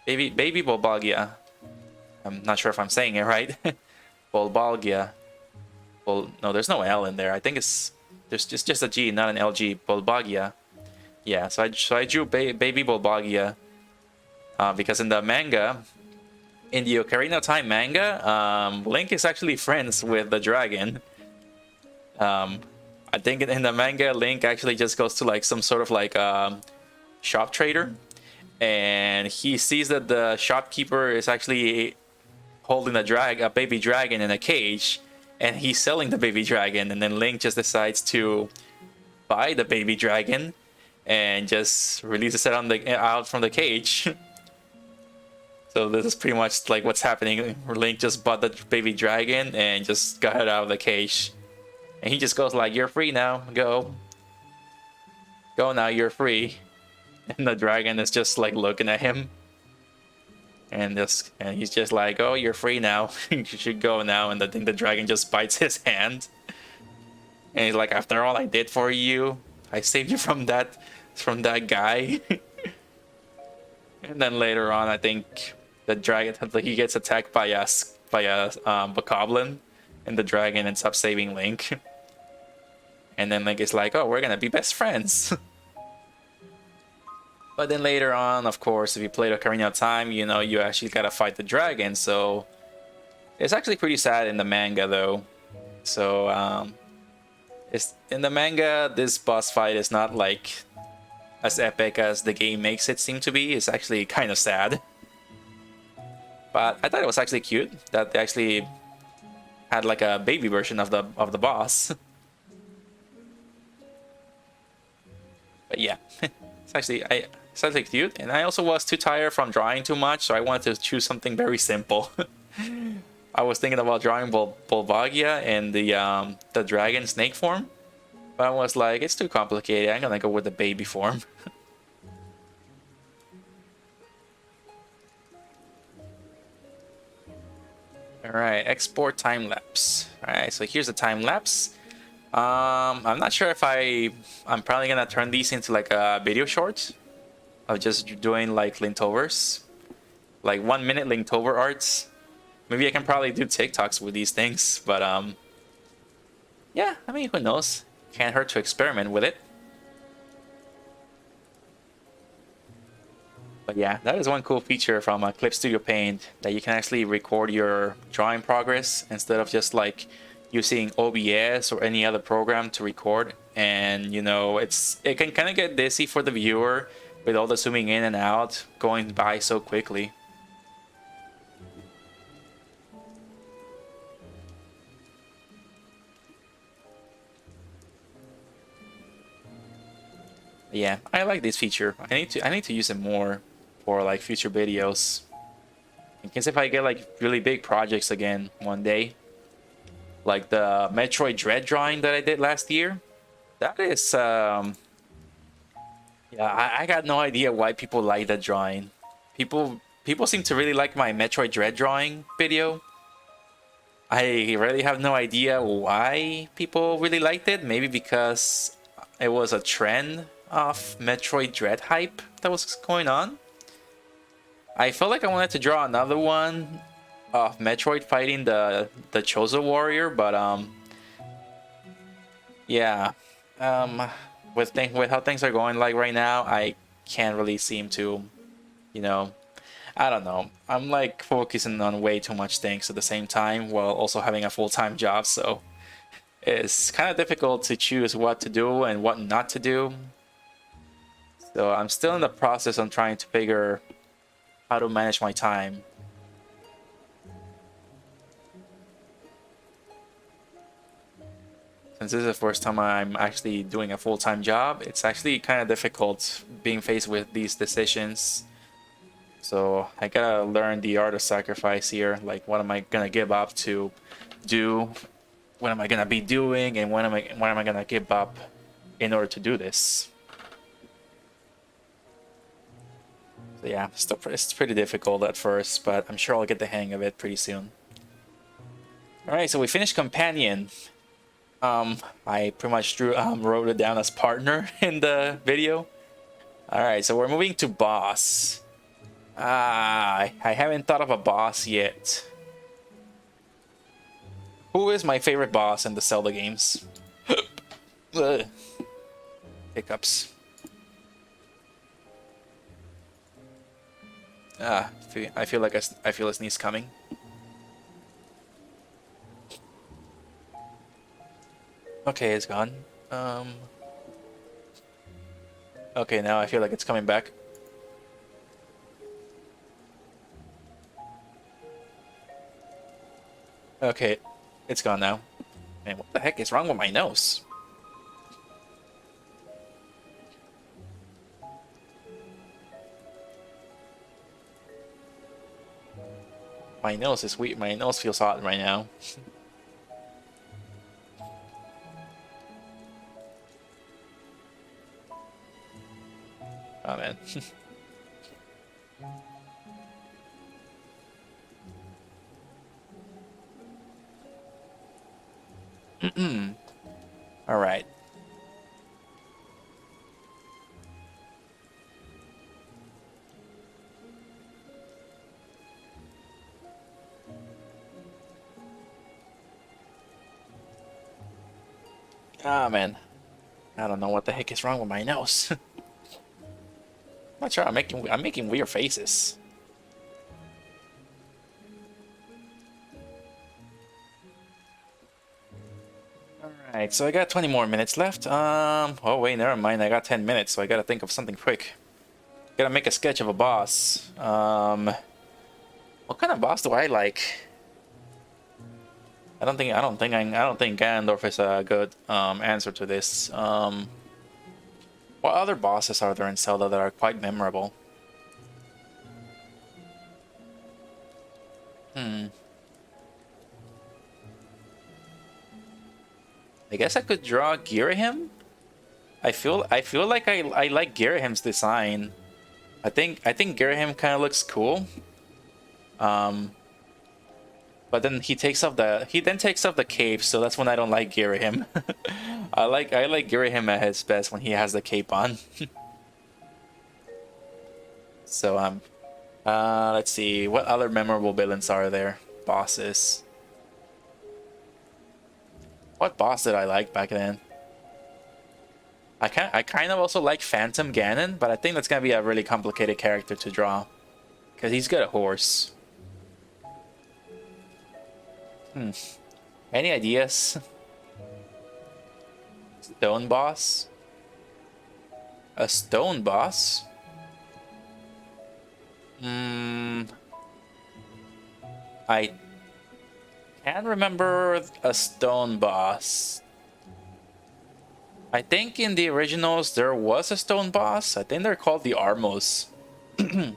Baby Bulbagia. I'm not sure if I'm saying it right. Bulbagia. Well, no, there's no L in there. I think there's just a G, not an LG. Bulbagia. Yeah, so I drew baby Bulbagia because in the manga, in the Ocarina of Time manga, Link is actually friends with the dragon. I think in the manga, Link actually just goes to like some sort of like shop trader, and he sees that the shopkeeper is actually holding a baby dragon in a cage. And he's selling the baby dragon, and then Link just decides to buy the baby dragon and just releases it out from the cage. So this is pretty much like what's happening. Link just bought the baby dragon and just got it out of the cage. And he just goes like, "You're free now. Go. Go now, you're free." And the dragon is just like looking at him. And he's just like, "Oh, you're free now. You should go now." And the dragon just bites his hand. And he's like, "After all I did for you, I saved you from that guy." And then later on, I think the dragon, like, he gets attacked by a bokoblin, and the dragon ends up saving Link. And then Link is like, "Oh, we're gonna be best friends." But then later on, of course, if you play the Ocarina of Time, you know you actually gotta fight the dragon. So it's actually pretty sad in the manga, though. So it's in the manga, this boss fight is not like as epic as the game makes it seem to be. It's actually kind of sad. But I thought it was actually cute that they actually had like a baby version of the boss. But yeah, it's actually cute. And I also was too tired from drawing too much, so I wanted to choose something very simple. I was thinking about drawing Bulbagia in the dragon snake form, but I was like, it's too complicated. I'm gonna go with the baby form. Alright, export time lapse. Alright, so here's the time lapse. I'm not sure if I'm probably gonna turn these into like a video short of just doing like Linktobers, like 1 minute Linktober arts. Maybe I can probably do TikToks with these things, but yeah, I mean, who knows? Can't hurt to experiment with it. But yeah, that is one cool feature from Clip Studio Paint, that you can actually record your drawing progress instead of just like using OBS or any other program to record. And you know, it can kind of get dizzy for the viewer with all the zooming in and out going by so quickly. Yeah, I like this feature. I need to use it more for like future videos. In case if I get like really big projects again one day, like the Metroid Dread drawing that I did last year. That is yeah, I got no idea why people like that drawing. People seem to really like my Metroid Dread drawing video. I really have no idea why people really liked it. Maybe because it was a trend of Metroid Dread hype that was going on. I felt like I wanted to draw another one of Metroid fighting the Chozo warrior, but yeah, with how things are going like right now, I can't really seem to, you know, I don't know. I'm like focusing on way too much things at the same time while also having a full-time job, so it's kind of difficult to choose what to do and what not to do. So I'm still in the process of trying to figure how to manage my time. Since this is the first time I'm actually doing a full-time job, it's actually kind of difficult being faced with these decisions. So I gotta learn the art of sacrifice here. Like, what am I gonna give up to do? What am I gonna be doing? And when am I gonna give up in order to do this? So yeah, it's pretty difficult at first, but I'm sure I'll get the hang of it pretty soon. Alright, so we finished Companion. I pretty much wrote it down as partner in the video. Alright, so we're moving to boss. I haven't thought of a boss yet. Who is my favorite boss in the Zelda games? Ugh. Hiccups. I feel like I feel a sneeze coming. Okay, it's gone. Okay, now I feel like it's coming back. Okay, it's gone now. Man, what the heck is wrong with my nose? My nose is weird. My nose feels hot right now. Oh man. All right. Ah man, I don't know what the heck is wrong with my nose. I'm not sure. I'm making weird faces. All right, so I got 20 more minutes left. Oh wait, never mind. I got 10 minutes, so I gotta think of something quick. Gotta make a sketch of a boss. What kind of boss do I like? I don't think Ganondorf is a good answer to this. What other bosses are there in Zelda that are quite memorable? I guess I could draw Girahim. I feel like I like Girahim's design. I think Girahim kind of looks cool. But then he takes off the cape, so that's when I don't like Girahim. I like Girahim at his best when he has the cape on. So let's see, what other memorable villains are there? Bosses. What boss did I like back then? I kind of also like Phantom Ganon, but I think that's gonna be a really complicated character to draw. Because he's got a horse. Any ideas? Stone boss? A stone boss? I can't remember a stone boss. I think in the originals there was a stone boss. I think they're called the Armos. I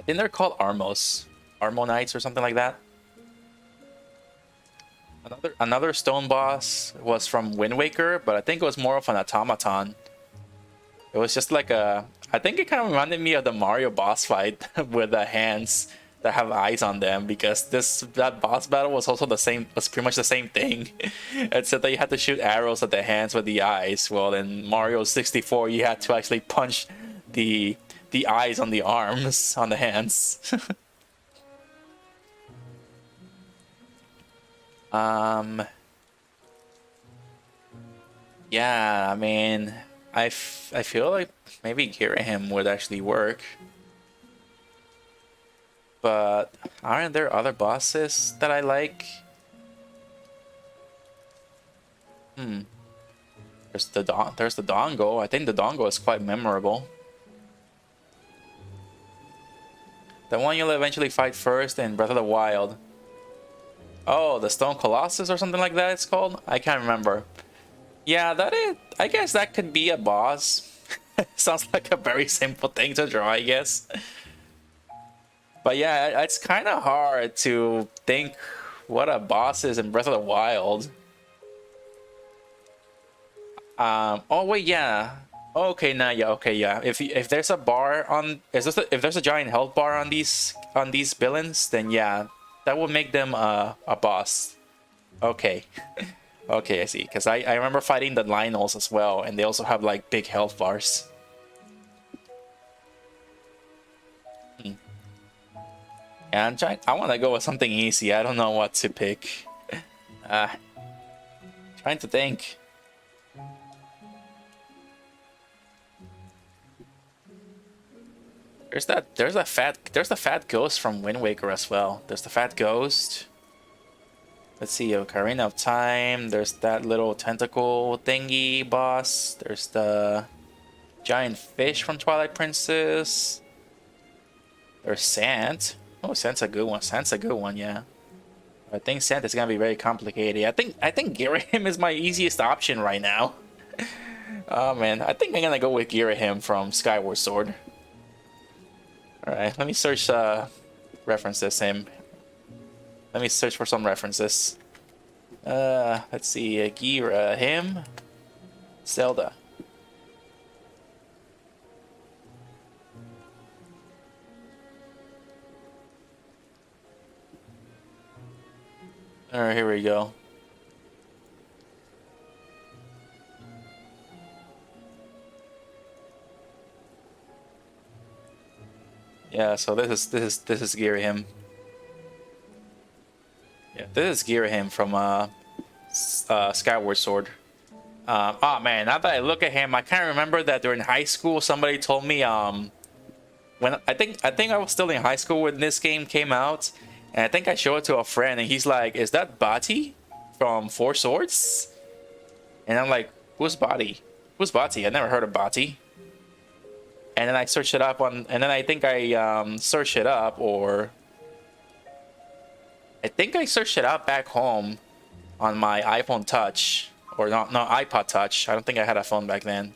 think they're called Armos. Armonites or something like that. Another stone boss was from Wind Waker, but I think it was more of an automaton. It was just like a... I think it kind of reminded me of the Mario boss fight with the hands that have eyes on them, because that boss battle was also pretty much the same thing. Except that you had to shoot arrows at the hands with the eyes. Well, in Mario 64, you had to actually punch the eyes on the arms, on the hands. Yeah, I mean, I feel like maybe Girahim would actually work. But aren't there other bosses that I like? There's the Dongo. I think the Dongo is quite memorable. The one you'll eventually fight first in Breath of the Wild. Oh, the Stone Colossus or something like that it's called? I can't remember. Yeah, I guess that could be a boss. Sounds like a very simple thing to draw, I guess. But yeah, it's kind of hard to think what a boss is in Breath of the Wild. Oh wait, yeah. Okay, now yeah, okay, yeah. If there's a bar on, if there's a giant health bar on these villains, then yeah, that would make them a boss. Okay. Okay, I see. Because I remember fighting the Lynels as well, and they also have like big health bars. Yeah, I want to go with something easy. I don't know what to pick. Trying to think. There's the fat ghost from Wind Waker as well. There's the fat ghost. Let's see, Ocarina of Time. There's that little tentacle thingy boss. There's the giant fish from Twilight Princess. There's Sant. Oh, Sant's a good one. Sant's a good one, yeah. I think Sant is gonna be very complicated. I think Girahim is my easiest option right now. Oh man, I think I'm gonna go with Girahim from Skyward Sword. Alright, let me search references him. Let me search for some references. Let's see. Gira, him, Zelda. All right, here we go. Yeah, so this is Gira, yeah, this is Gira from Skyward Sword. Oh man, now that I look at him, I kind of remember that during high school somebody told me when I think I was still in high school when this game came out, and I think I showed it to a friend, and he's like, "Is that Bati from Four Swords?" And I'm like, "Who's Bati? Who's Bati? I never heard of Bati." And then I searched it up on, and then I think I searched it up, or I think I searched it up back home on my iPhone Touch, or no iPod Touch. I don't think I had a phone back then.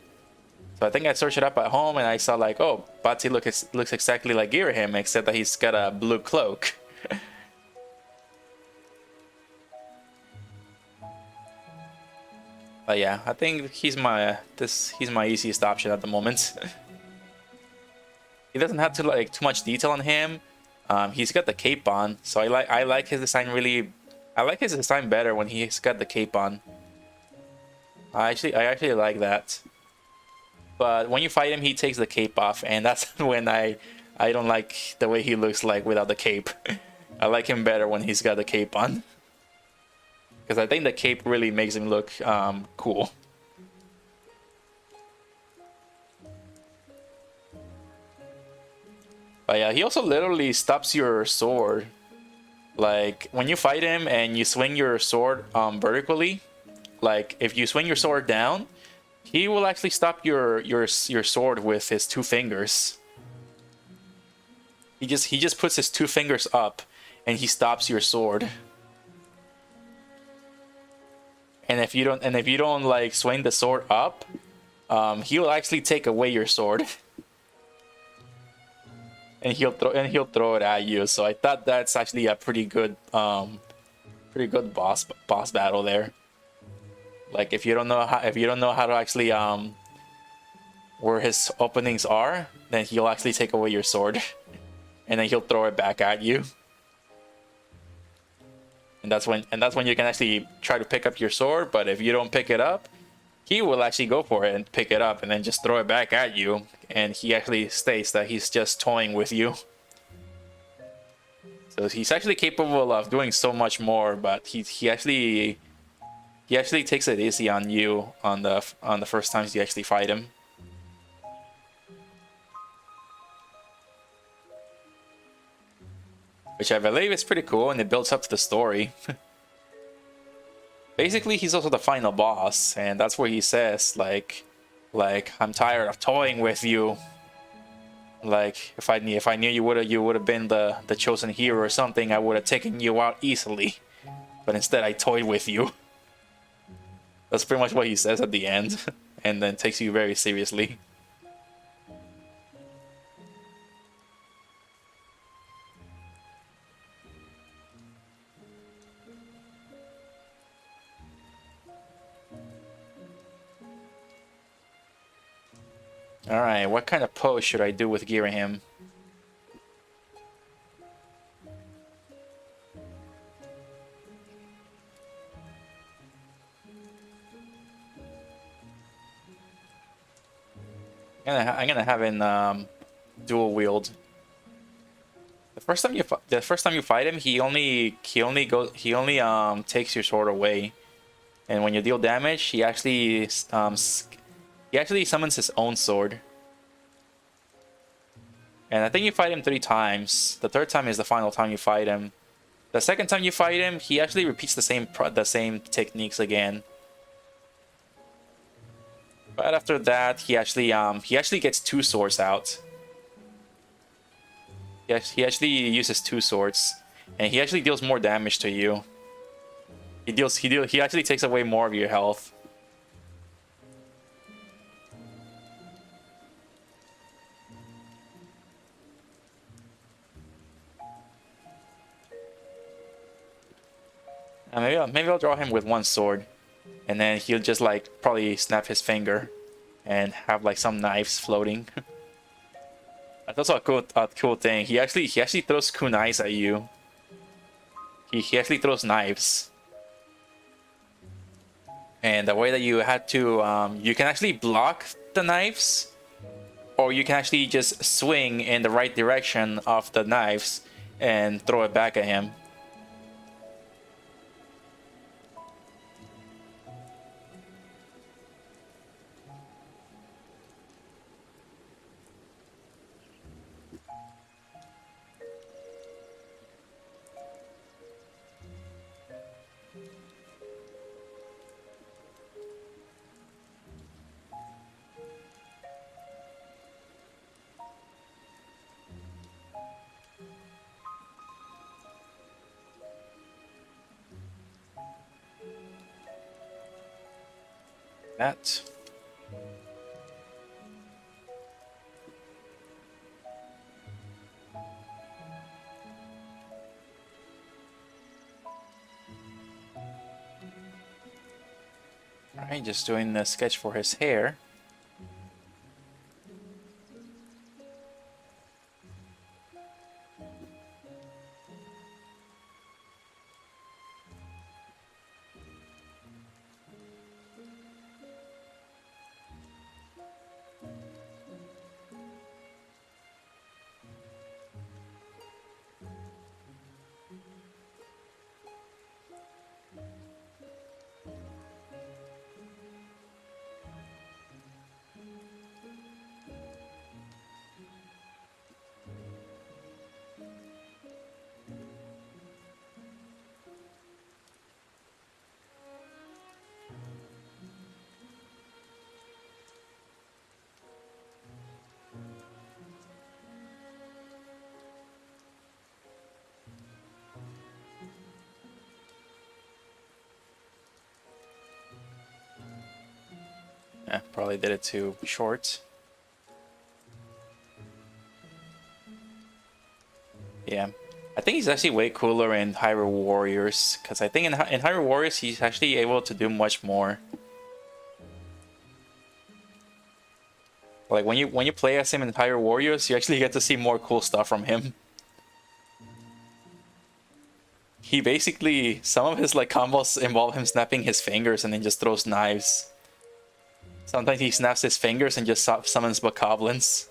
So I think I searched it up at home, and I saw like, oh, Bati looks exactly like Girahim, except that he's got a blue cloak. But yeah, I think he's my easiest option at the moment. He doesn't have too much detail on him. He's got the cape on, so I like his design really. I like his design better when he's got the cape on. I actually like that. But when you fight him, he takes the cape off, and that's when I don't like the way he looks like without the cape. I like him better when he's got the cape on, because I think the cape really makes him look cool. But yeah, he also literally stops your sword. Like when you fight him and you swing your sword vertically, like if you swing your sword down, he will actually stop your sword with his two fingers. He just puts his two fingers up and he stops your sword. And if you don't like swing the sword up, he'll actually take away your sword. And he'll throw it at you. So I thought that's actually a pretty good boss battle there. Like if you don't know how to actually where his openings are, then he'll actually take away your sword, and then he'll throw it back at you. And that's when you can actually try to pick up your sword. But if you don't pick it up, he will actually go for it and pick it up and then just throw it back at you. And he actually states that he's just toying with you. So he's actually capable of doing so much more, but he actually takes it easy on you on the first times you actually fight him. Which I believe is pretty cool, and it builds up to the story. Basically, he's also the final boss, and that's where he says, like, I'm tired of toying with you. Like, if I knew you would have been the chosen hero or something, I would have taken you out easily. But instead, I toyed with you. That's pretty much what he says at the end, and then takes you very seriously. Alright, what kind of pose should I do with Girahim? I'm gonna have him dual wield. The first time you fight him, he only takes your sword away, and when you deal damage, he actually summons his own sword. And I think you fight him 3 times. The third time is the final time you fight him. The second time you fight him, he actually repeats the same techniques again. But after that, he actually gets 2 swords out. He actually uses 2 swords, and he actually deals more damage to you. He actually takes away more of your health. Maybe I'll draw him with one sword, and then he'll just like probably snap his finger, and have like some knives floating. That's also a cool thing. He actually throws kunais at you. He actually throws knives. And the way that you had to, you can actually block the knives, or you can actually just swing in the right direction of the knives and throw it back at him. That. Alright, just doing the sketch for his hair. Yeah, probably did it too short. Yeah. I think he's actually way cooler in Hyrule Warriors, because I think in Hyrule Warriors he's actually able to do much more. Like when you play as him in Hyrule Warriors, you actually get to see more cool stuff from him. He basically, some of his like combos involve him snapping his fingers and then just throws knives. Sometimes he snaps his fingers and just summons bokoblins.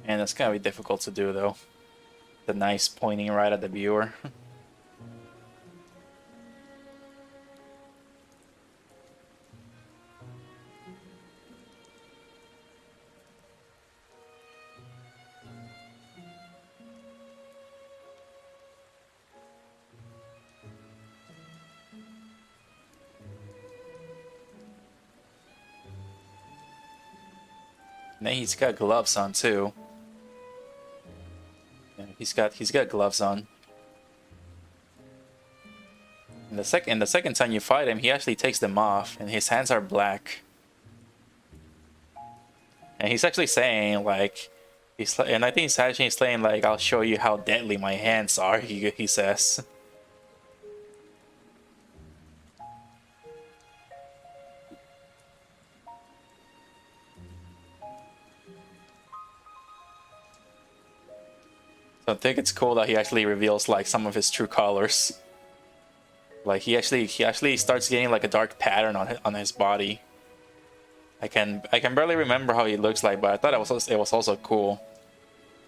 And that's gonna be difficult to do though. The knives pointing right at the viewer. And then he's got gloves on too. Yeah, he's got gloves on. And the second time you fight him, he actually takes them off, and his hands are black. And he's actually saying like, and I think he's actually saying like, "I'll show you how deadly my hands are." He says. So I think it's cool that he actually reveals like some of his true colors. Like he actually starts getting like a dark pattern on his body. I can barely remember how he looks like, but I thought it was also cool.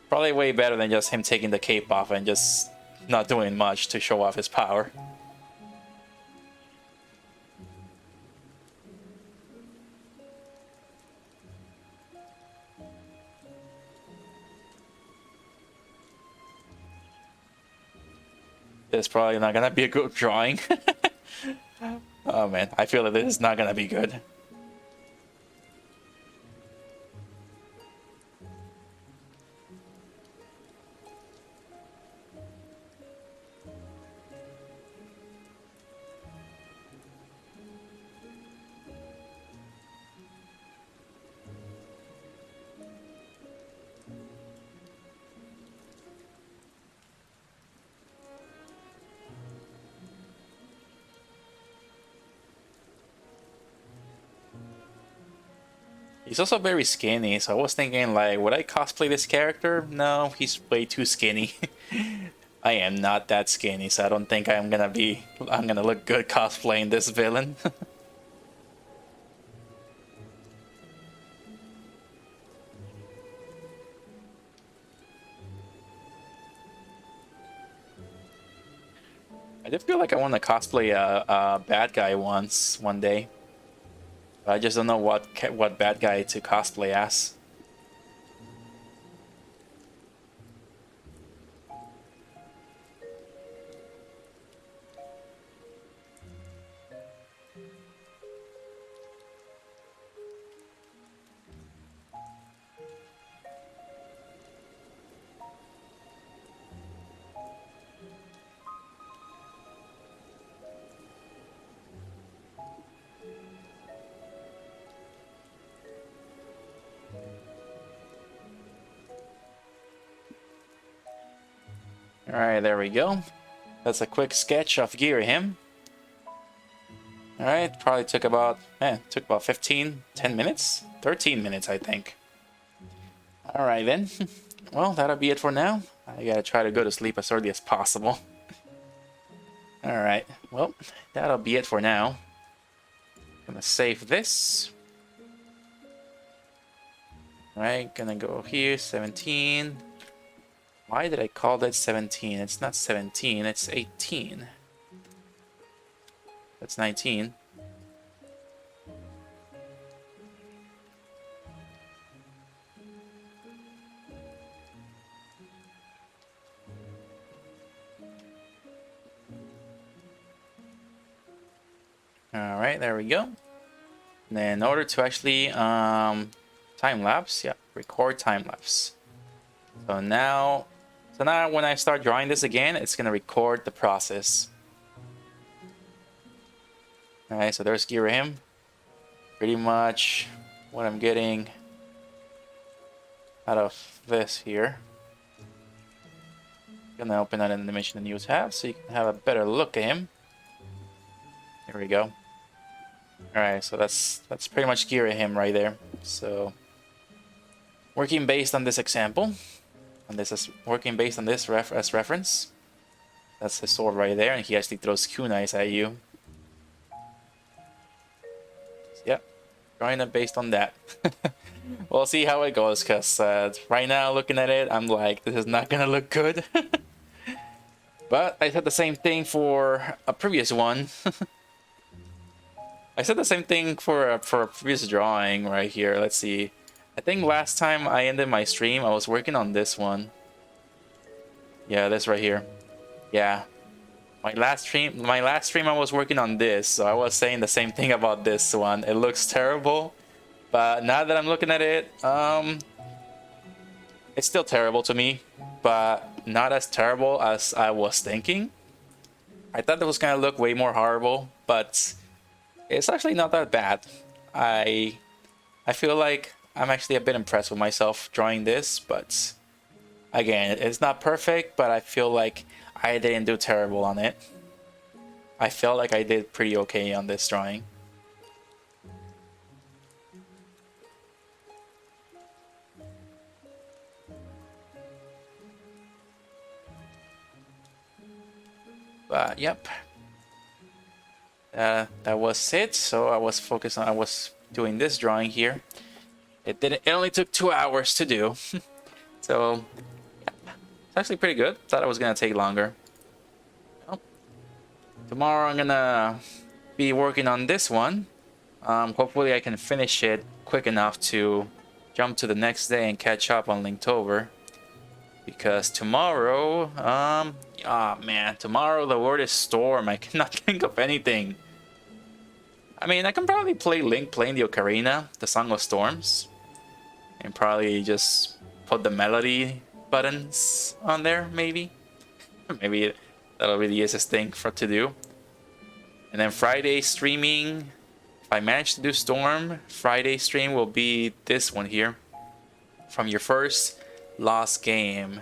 Probably way better than just him taking the cape off and just not doing much to show off his power. It's probably not gonna be a good drawing. Oh man, I feel that this is not gonna be good. He's also very skinny, so I was thinking like, would I cosplay this character? No, he's way too skinny. I am not that skinny, so I don't think I'm gonna look good cosplaying this villain. I did feel like I want to cosplay a bad guy one day. But I just don't know what bad guy to cosplay as. Alright, there we go. That's a quick sketch of Girahim. Alright, probably took about 10 minutes? 13 minutes, I think. Alright then. Well, that'll be it for now. I gotta try to go to sleep as early as possible. Alright, well, that'll be it for now. Gonna save this. Alright, gonna go here, 17. Why did I call that 17? It's not 17, it's 18. That's 19. Alright, there we go. And then in order to actually time lapse, yeah, record time lapse. So now when I start drawing this again, it's gonna record the process. Alright, so there's Girahim. Pretty much what I'm getting out of this here. Gonna open that in the Mission and News tab so you can have a better look at him. Here we go. Alright, so that's pretty much Girahim right there. So working based on this example. And this is working based on this as reference. That's his sword right there, and he actually throws kunais at you. Yep, drawing it based on that. We'll see how it goes, because right now, looking at it, I'm like, this is not gonna look good. But I said the same thing for a previous one. I said the same thing for a previous drawing right here. Let's see. I think last time I ended my stream, I was working on this one. Yeah, this right here. Yeah. My last stream I was working on this, so I was saying the same thing about this one. It looks terrible, but now that I'm looking at it, it's still terrible to me, but not as terrible as I was thinking. I thought it was gonna look way more horrible, but it's actually not that bad. I feel like I'm actually a bit impressed with myself drawing this, but again, it's not perfect, but I feel like I didn't do terrible on it. I felt like I did pretty okay on this drawing. But yep, that was it. So I was focused on, I was doing this drawing here. It only took 2 hours to do. So yeah, it's actually pretty good. Thought it was gonna take longer. Well, tomorrow I'm gonna be working on this one. Hopefully I can finish it quick enough to jump to the next day and catch up on Linktober. Because tomorrow, man, tomorrow the word is storm. I cannot think of anything. I mean, I can probably play Link playing the ocarina, the Song of Storms, and probably just put the melody buttons on there, maybe. Maybe that'll be the easiest thing to do. And then Friday streaming, if I manage to do Storm, Friday stream will be this one here. From your first lost game.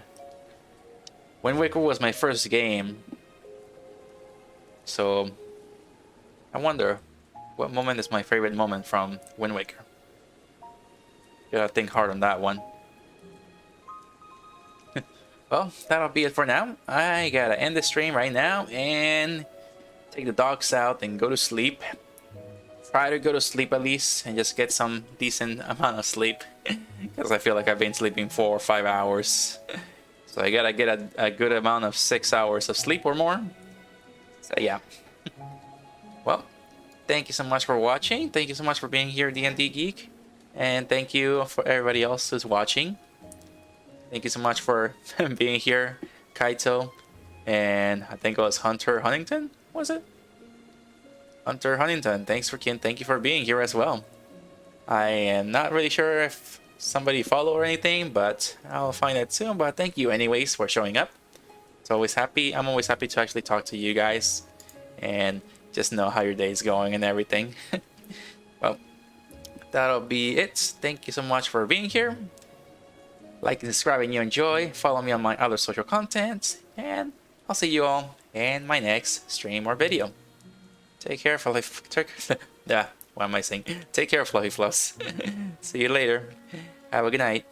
Wind Waker was my first game. So I wonder what moment is my favorite moment from Wind Waker. Gotta think hard on that one. Well, that'll be it for now. I gotta end the stream right now and take the dogs out and go to sleep. Try to go to sleep at least and just get some decent amount of sleep. Because I feel like I've been sleeping 4 or 5 hours. So I gotta get a good amount of 6 hours of sleep or more. So yeah. Well, thank you so much for watching. Thank you so much for being here, D&D Geek. And thank you for everybody else who's watching. Thank you so much for being here, Kaito. And I think it was Hunter Huntington, was it? Hunter Huntington, thank you for being here as well. I am not really sure if somebody followed or anything, but I'll find out soon. But thank you anyways for showing up. I'm always happy to actually talk to you guys and just know how your day is going and everything. Well, that'll be it. Thank you so much for being here. Like and subscribe and you enjoy. Follow me on my other social content, and I'll see you all in my next stream or video. Take care, Fluffy. Yeah, what am I saying? Take care, Fluffy Fluffs. See you later. Have a good night.